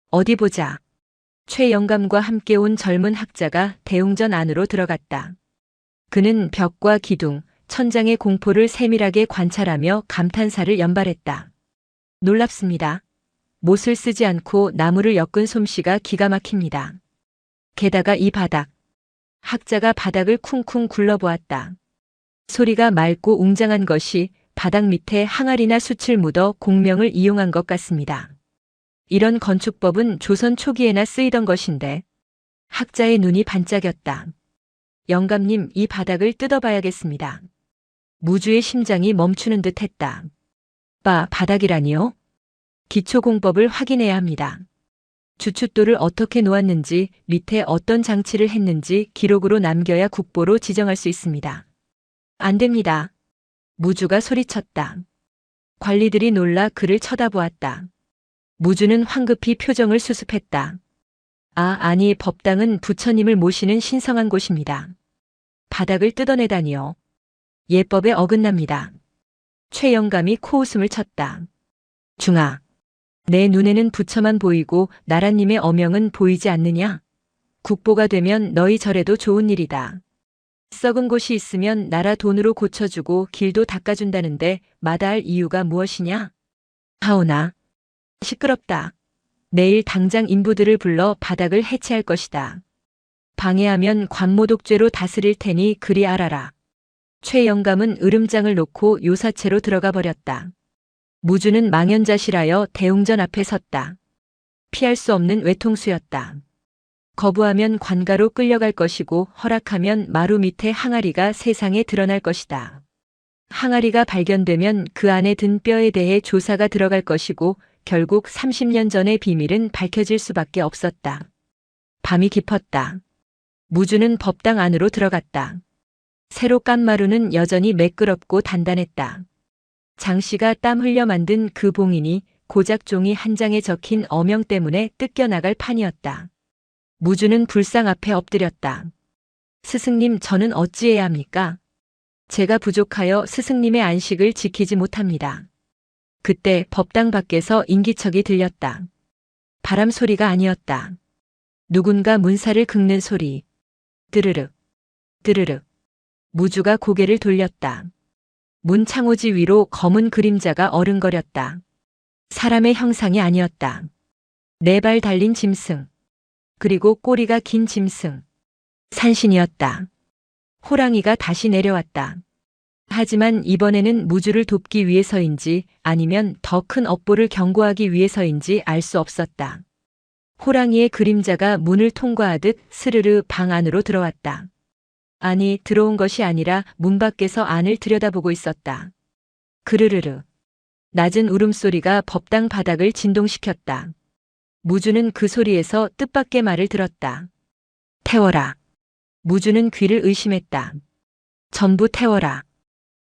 어디 보자. 최영감과 함께 온 젊은 학자가 대웅전 안으로 들어갔다. 그는 벽과 기둥, 천장의 공포를 세밀하게 관찰하며 감탄사를 연발했다. 놀랍습니다. 못을 쓰지 않고 나무를 엮은 솜씨가 기가 막힙니다. 게다가 이 바닥. 학자가 바닥을 쿵쿵 굴러보았다. 소리가 맑고 웅장한 것이 바닥 밑에 항아리나 숯을 묻어 공명을 이용한 것 같습니다. 이런 건축법은 조선 초기에나 쓰이던 것인데. 학자의 눈이 반짝였다. 영감님, 이 바닥을 뜯어봐야겠습니다. 무주의 심장이 멈추는 듯 했다. 바닥이라니요? 기초공법을 확인해야 합니다. 주춧돌을 어떻게 놓았는지, 밑에 어떤 장치를 했는지 기록으로 남겨야 국보로 지정할 수 있습니다. 안 됩니다. 무주가 소리쳤다. 관리들이 놀라 그를 쳐다보았다. 무주는 황급히 표정을 수습했다. 아니, 법당은 부처님을 모시는 신성한 곳입니다. 바닥을 뜯어내다니요. 예법에 어긋납니다. 최영감이 코웃음을 쳤다. 중아, 내 눈에는 부처만 보이고 나라님의 어명은 보이지 않느냐? 국보가 되면 너희 절에도 좋은 일이다. 썩은 곳이 있으면 나라 돈으로 고쳐주고 길도 닦아준다는데 마다할 이유가 무엇이냐? 하오나. 시끄럽다. 내일 당장 인부들을 불러 바닥을 해체할 것이다. 방해하면 관모독죄로 다스릴 테니 그리 알아라. 최 영감은 으름장을 놓고 요사체로 들어가 버렸다. 무주는 망연자실하여 대웅전 앞에 섰다. 피할 수 없는 외통수였다. 거부하면 관가로 끌려갈 것이고 허락하면 마루 밑에 항아리가 세상에 드러날 것이다. 항아리가 발견되면 그 안에 든 뼈에 대해 조사가 들어갈 것이고 결국 30년 전의 비밀은 밝혀질 수밖에 없었다. 밤이 깊었다. 무주는 법당 안으로 들어갔다. 새로 깐 마루는 여전히 매끄럽고 단단했다. 장씨가 땀 흘려 만든 그 봉인이 고작 종이 한 장에 적힌 어명 때문에 뜯겨나갈 판이었다. 무주는 불상 앞에 엎드렸다. 스승님, 저는 어찌해야 합니까? 제가 부족하여 스승님의 안식을 지키지 못합니다. 그때 법당 밖에서 인기척이 들렸다. 바람 소리가 아니었다. 누군가 문살을 긁는 소리. 드르륵, 드르륵. 무주가 고개를 돌렸다. 문 창호지 위로 검은 그림자가 어른거렸다. 사람의 형상이 아니었다. 4발 달린 짐승. 그리고 꼬리가 긴 짐승. 산신이었다. 호랑이가 다시 내려왔다. 하지만 이번에는 무주를 돕기 위해서인지 아니면 더 큰 업보를 경고하기 위해서인지 알 수 없었다. 호랑이의 그림자가 문을 통과하듯 스르르 방 안으로 들어왔다. 아니, 들어온 것이 아니라 문 밖에서 안을 들여다보고 있었다. 그르르르. 낮은 울음소리가 법당 바닥을 진동시켰다. 무주는 그 소리에서 뜻밖의 말을 들었다. 태워라. 무주는 귀를 의심했다. 전부 태워라.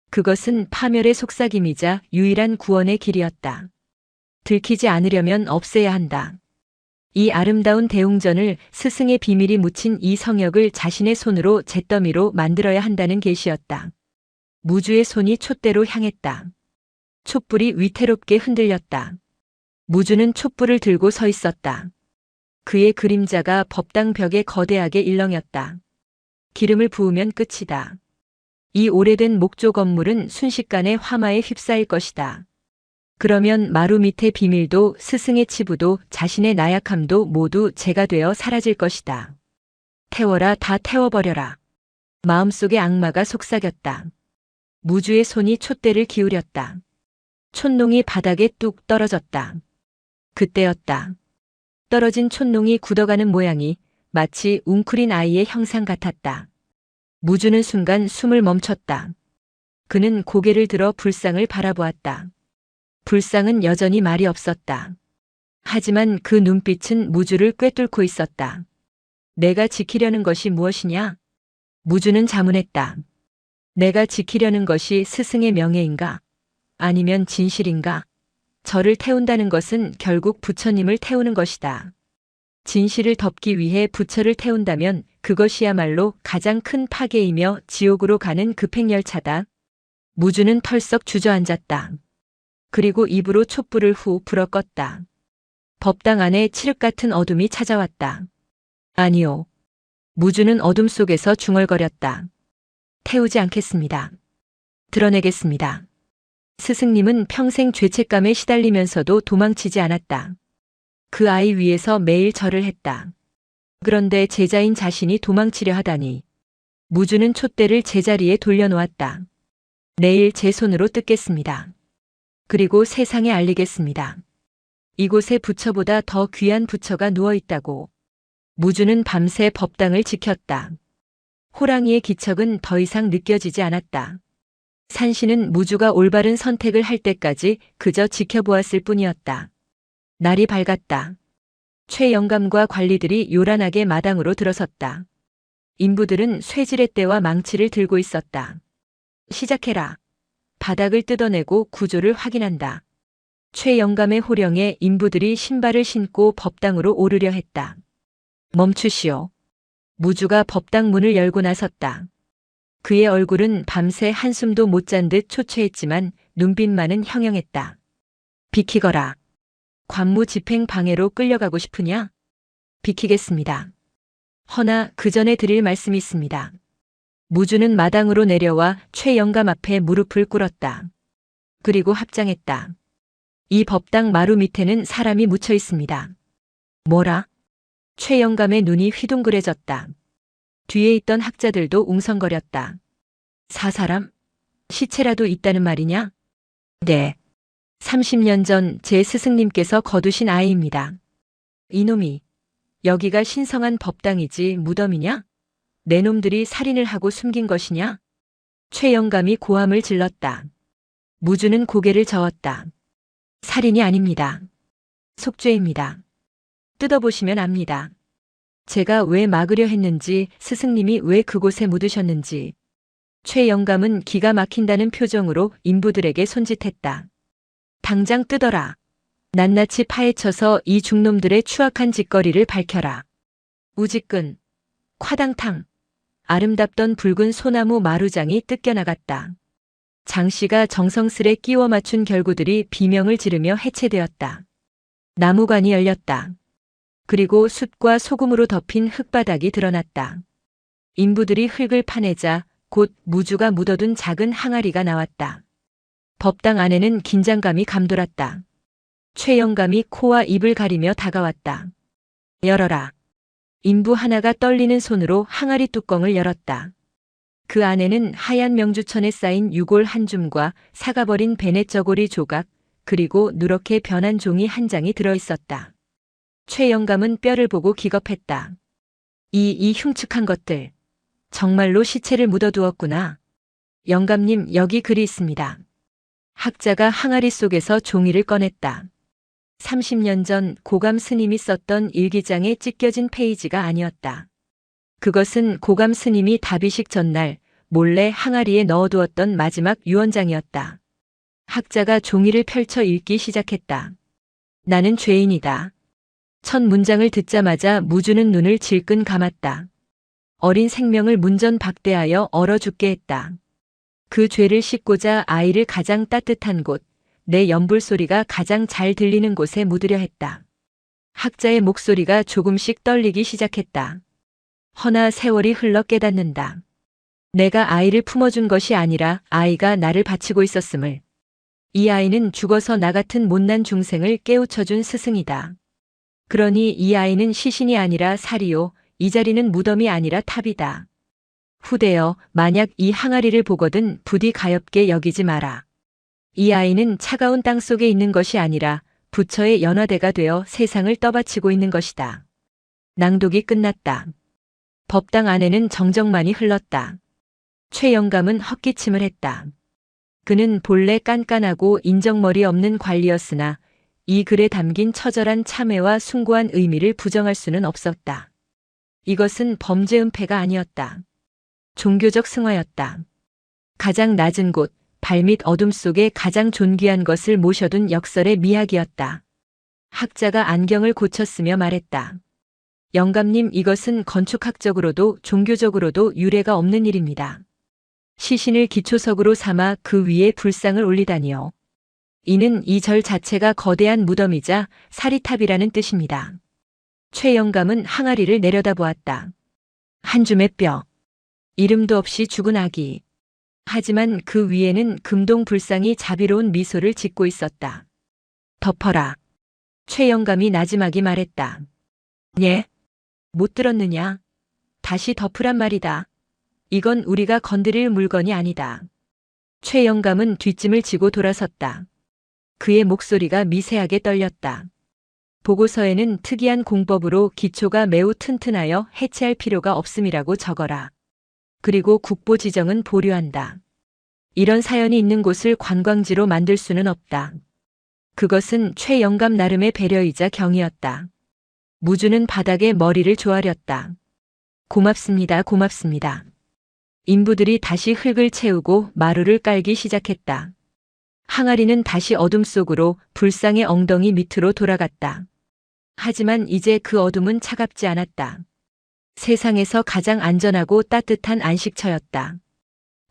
그것은 파멸의 속삭임이자 유일한 구원의 길이었다. 들키지 않으려면 없애야 한다. 이 아름다운 대웅전을 스승의 비밀이 묻힌 이 성역을 자신의 손으로 잿더미로 만들어야 한다는 계시였다. 무주의 손이 촛대로 향했다. 촛불이 위태롭게 흔들렸다. 무주는 촛불을 들고 서 있었다. 그의 그림자가 법당 벽에 거대하게 일렁였다. 기름을 부으면 끝이다. 이 오래된 목조 건물은 순식간에 화마에 휩싸일 것이다. 그러면 마루 밑의 비밀도 스승의 치부도 자신의 나약함도 모두 재가 되어 사라질 것이다. 태워라, 다 태워버려라. 마음속의 악마가 속삭였다. 무주의 손이 촛대를 기울였다. 촛농이 바닥에 뚝 떨어졌다. 그때였다. 떨어진 촛농이 굳어가는 모양이 마치 웅크린 아이의 형상 같았다. 무주는 순간 숨을 멈췄다. 그는 고개를 들어 불상을 바라보았다. 불상은 여전히 말이 없었다. 하지만 그 눈빛은 무주를 꿰뚫고 있었다. 내가 지키려는 것이 무엇이냐? 무주는 자문했다. 내가 지키려는 것이 스승의 명예인가? 아니면 진실인가? 저를 태운다는 것은 결국 부처님을 태우는 것이다. 진실을 덮기 위해 부처를 태운다면 그것이야말로 가장 큰 파괴이며 지옥으로 가는 급행열차다. 무주는 털썩 주저앉았다. 그리고 입으로 촛불을 후 불어 껐다. 법당 안에 칠흑 같은 어둠이 찾아왔다. 아니요. 무주는 어둠 속에서 중얼거렸다. 태우지 않겠습니다. 드러내겠습니다. 스승님은 평생 죄책감에 시달리면서도 도망치지 않았다. 그 아이 위해서 매일 절을 했다. 그런데 제자인 자신이 도망치려 하다니. 무주는 촛대를 제자리에 돌려놓았다. 내일 제 손으로 뜯겠습니다. 그리고 세상에 알리겠습니다. 이곳에 부처보다 더 귀한 부처가 누워있다고. 무주는 밤새 법당을 지켰다. 호랑이의 기척은 더 이상 느껴지지 않았다. 산신은 무주가 올바른 선택을 할 때까지 그저 지켜보았을 뿐이었다. 날이 밝았다. 최 영감과 관리들이 요란하게 마당으로 들어섰다. 인부들은 쇠지렛대와 망치를 들고 있었다. 시작해라. 바닥을 뜯어내고 구조를 확인한다. 최 영감의 호령에 인부들이 신발을 신고 법당으로 오르려 했다. 멈추시오. 무주가 법당 문을 열고 나섰다. 그의 얼굴은 밤새 한숨도 못 잔 듯 초췌했지만 눈빛만은 형형했다. 비키거라. 관무 집행 방해로 끌려가고 싶으냐? 비키겠습니다. 허나 그 전에 드릴 말씀이 있습니다. 무주는 마당으로 내려와 최 영감 앞에 무릎을 꿇었다. 그리고 합장했다. 이 법당 마루 밑에는 사람이 묻혀 있습니다. 뭐라? 최 영감의 눈이 휘둥그레졌다. 뒤에 있던 학자들도 웅성거렸다. 사람? 시체라도 있다는 말이냐? 네. 30년 전 제 스승님께서 거두신 아이입니다. 이놈이 여기가 신성한 법당이지 무덤이냐? 내 놈들이 살인을 하고 숨긴 것이냐? 최 영감이 고함을 질렀다. 무주는 고개를 저었다. 살인이 아닙니다. 속죄입니다. 뜯어보시면 압니다. 제가 왜 막으려 했는지, 스승님이 왜 그곳에 묻으셨는지. 최 영감은 기가 막힌다는 표정으로 인부들에게 손짓했다. 당장 뜯어라. 낱낱이 파헤쳐서 이 중놈들의 추악한 짓거리를 밝혀라. 우지끈, 화당탕, 아름답던 붉은 소나무 마루장이 뜯겨나갔다. 장씨가 정성스레 끼워 맞춘 결구들이 비명을 지르며 해체되었다. 나무관이 열렸다. 그리고 숯과 소금으로 덮인 흙바닥이 드러났다. 인부들이 흙을 파내자 곧 무주가 묻어둔 작은 항아리가 나왔다. 법당 안에는 긴장감이 감돌았다. 최 영감이 코와 입을 가리며 다가왔다. 열어라. 인부 하나가 떨리는 손으로 항아리 뚜껑을 열었다. 그 안에는 하얀 명주천에 쌓인 유골 한 줌과 사가버린 베넷 저고리 조각, 그리고 누렇게 변한 종이 한 장이 들어있었다. 최 영감은 뼈를 보고 기겁했다. 이 흉측한 것들. 정말로 시체를 묻어두었구나. 영감님, 여기 글이 있습니다. 학자가 항아리 속에서 종이를 꺼냈다. 30년 전 고감 스님이 썼던 일기장에 찢겨진 페이지가 아니었다. 그것은 고감 스님이 다비식 전날 몰래 항아리에 넣어두었던 마지막 유언장이었다. 학자가 종이를 펼쳐 읽기 시작했다. 나는 죄인이다. 첫 문장을 듣자마자 무주는 눈을 질끈 감았다. 어린 생명을 문전박대하여 얼어 죽게 했다. 그 죄를 씻고자 아이를 가장 따뜻한 곳, 내 연불 소리가 가장 잘 들리는 곳에 묻으려 했다. 학자의 목소리가 조금씩 떨리기 시작했다. 허나 세월이 흘러 깨닫는다. 내가 아이를 품어준 것이 아니라 아이가 나를 바치고 있었음을. 이 아이는 죽어서 나 같은 못난 중생을 깨우쳐준 스승이다. 그러니 이 아이는 시신이 아니라 살이요, 이 자리는 무덤이 아니라 탑이다. 후대여 만약 이 항아리를 보거든 부디 가엾게 여기지 마라. 이 아이는 차가운 땅 속에 있는 것이 아니라 부처의 연화대가 되어 세상을 떠받치고 있는 것이다. 낭독이 끝났다. 법당 안에는 정적만이 흘렀다. 최 영감은 헛기침을 했다. 그는 본래 깐깐하고 인정머리 없는 관리였으나 이 글에 담긴 처절한 참회와 숭고한 의미를 부정할 수는 없었다. 이것은 범죄 은폐가 아니었다. 종교적 승화였다. 가장 낮은 곳, 발밑 어둠 속에 가장 존귀한 것을 모셔둔 역설의 미학이었다. 학자가 안경을 고쳤으며 말했다. 영감님, 이것은 건축학적으로도 종교적으로도 유례가 없는 일입니다. 시신을 기초석으로 삼아 그 위에 불상을 올리다니요. 이는 이 절 자체가 거대한 무덤이자 사리탑이라는 뜻입니다. 최 영감은 항아리를 내려다보았다. 한 줌의 뼈. 이름도 없이 죽은 아기. 하지만 그 위에는 금동 불상이 자비로운 미소를 짓고 있었다. 덮어라. 최 영감이 나지막이 말했다. 예? 못 들었느냐? 다시 덮으란 말이다. 이건 우리가 건드릴 물건이 아니다. 최 영감은 뒷짐을 지고 돌아섰다. 그의 목소리가 미세하게 떨렸다. 보고서에는 특이한 공법으로 기초가 매우 튼튼하여 해체할 필요가 없음이라고 적어라. 그리고 국보 지정은 보류한다. 이런 사연이 있는 곳을 관광지로 만들 수는 없다. 그것은 최 영감 나름의 배려이자 경이었다. 무주는 바닥에 머리를 조아렸다. 고맙습니다, 고맙습니다. 인부들이 다시 흙을 채우고 마루를 깔기 시작했다. 항아리는 다시 어둠 속으로 불상의 엉덩이 밑으로 돌아갔다. 하지만 이제 그 어둠은 차갑지 않았다. 세상에서 가장 안전하고 따뜻한 안식처였다.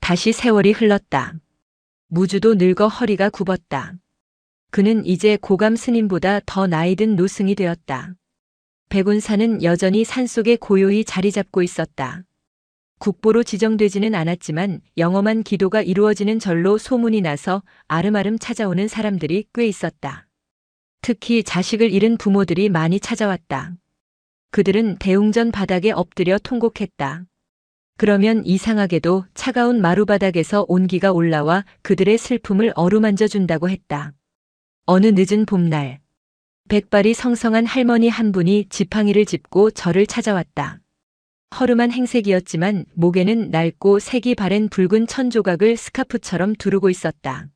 다시 세월이 흘렀다. 무주도 늙어 허리가 굽었다. 그는 이제 고감 스님보다 더 나이든 노승이 되었다. 백운산은 여전히 산속에 고요히 자리 잡고 있었다. 국보로 지정되지는 않았지만 영험한 기도가 이루어지는 절로 소문이 나서 아름아름 찾아오는 사람들이 꽤 있었다. 특히 자식을 잃은 부모들이 많이 찾아왔다. 그들은 대웅전 바닥에 엎드려 통곡했다. 그러면 이상하게도 차가운 마루바닥에서 온기가 올라와 그들의 슬픔을 어루만져 준다고 했다. 어느 늦은 봄날, 백발이 성성한 할머니 한 분이 지팡이를 짚고 절을 찾아왔다. 허름한 행색이었지만 목에는 낡고 색이 바랜 붉은 천조각을 스카프처럼 두르고 있었다.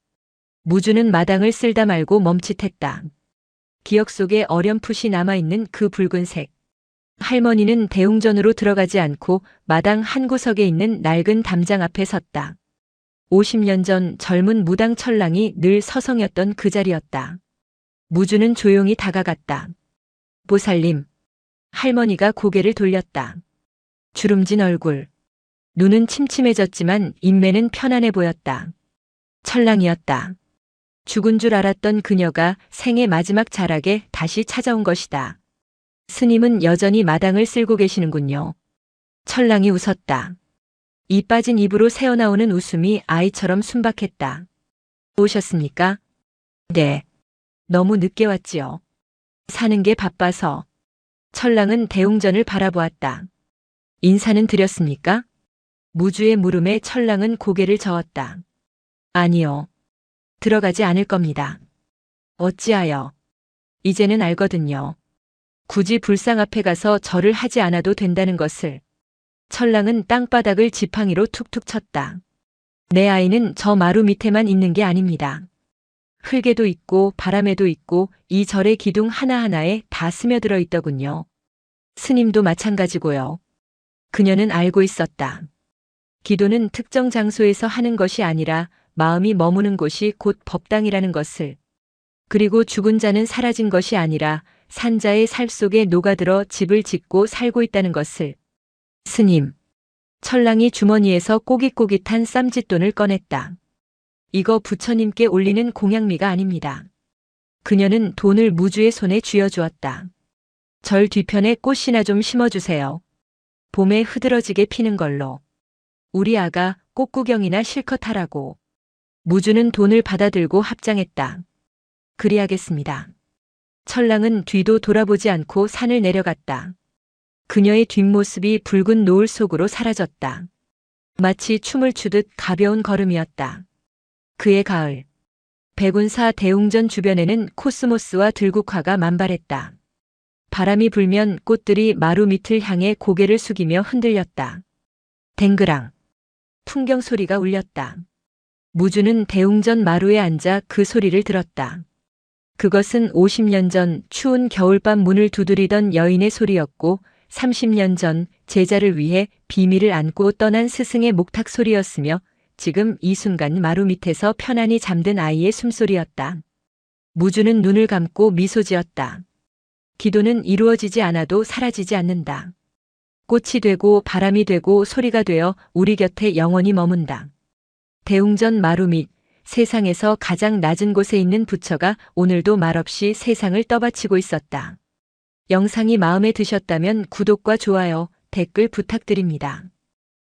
무주는 마당을 쓸다 말고 멈칫했다. 기억 속에 어렴풋이 남아있는 그 붉은색. 할머니는 대웅전으로 들어가지 않고 마당 한 구석에 있는 낡은 담장 앞에 섰다. 50년 전 젊은 무당 철랑이 늘 서성였던 그 자리였다. 무주는 조용히 다가갔다. 보살님. 할머니가 고개를 돌렸다. 주름진 얼굴. 눈은 침침해졌지만 인매는 편안해 보였다. 철랑이었다. 죽은 줄 알았던 그녀가 생의 마지막 자락에 다시 찾아온 것이다. 스님은 여전히 마당을 쓸고 계시는군요. 철랑이 웃었다. 이 빠진 입으로 새어나오는 웃음이 아이처럼 순박했다. 오셨습니까? 네. 너무 늦게 왔지요. 사는 게 바빠서. 철랑은 대웅전을 바라보았다. 인사는 드렸습니까? 무주의 물음에 철랑은 고개를 저었다. 아니요. 들어가지 않을 겁니다. 어찌하여? 이제는 알거든요. 굳이 불상 앞에 가서 절을 하지 않아도 된다는 것을. 철랑은 땅바닥을 지팡이로 툭툭 쳤다. 내 아이는 저 마루 밑에만 있는 게 아닙니다. 흙에도 있고 바람에도 있고 이 절의 기둥 하나하나에 다 스며들어 있더군요. 스님도 마찬가지고요. 그녀는 알고 있었다. 기도는 특정 장소에서 하는 것이 아니라 마음이 머무는 곳이 곧 법당이라는 것을. 그리고 죽은 자는 사라진 것이 아니라 산자의 살 속에 녹아들어 집을 짓고 살고 있다는 것을. 스님. 철랑이 주머니에서 꼬깃꼬깃한 쌈짓돈을 꺼냈다. 이거 부처님께 올리는 공양미가 아닙니다. 그녀는 돈을 무주의 손에 쥐어주었다. 절 뒤편에 꽃이나 좀 심어주세요. 봄에 흐드러지게 피는 걸로. 우리 아가 꽃구경이나 실컷 하라고. 무주는 돈을 받아들고 합장했다. 그리하겠습니다. 철랑은 뒤도 돌아보지 않고 산을 내려갔다. 그녀의 뒷모습이 붉은 노을 속으로 사라졌다. 마치 춤을 추듯 가벼운 걸음이었다. 그의 가을. 백운사 대웅전 주변에는 코스모스와 들국화가 만발했다. 바람이 불면 꽃들이 마루 밑을 향해 고개를 숙이며 흔들렸다. 댕그랑. 풍경 소리가 울렸다. 무주는 대웅전 마루에 앉아 그 소리를 들었다. 그것은 50년 전 추운 겨울밤 문을 두드리던 여인의 소리였고 30년 전 제자를 위해 비밀을 안고 떠난 스승의 목탁 소리였으며 지금 이 순간 마루 밑에서 편안히 잠든 아이의 숨소리였다. 무주는 눈을 감고 미소 지었다. 기도는 이루어지지 않아도 사라지지 않는다. 꽃이 되고 바람이 되고 소리가 되어 우리 곁에 영원히 머문다. 대웅전 마루 밑 세상에서 가장 낮은 곳에 있는 부처가 오늘도 말없이 세상을 떠받치고 있었다. 영상이 마음에 드셨다면 구독과 좋아요, 댓글 부탁드립니다.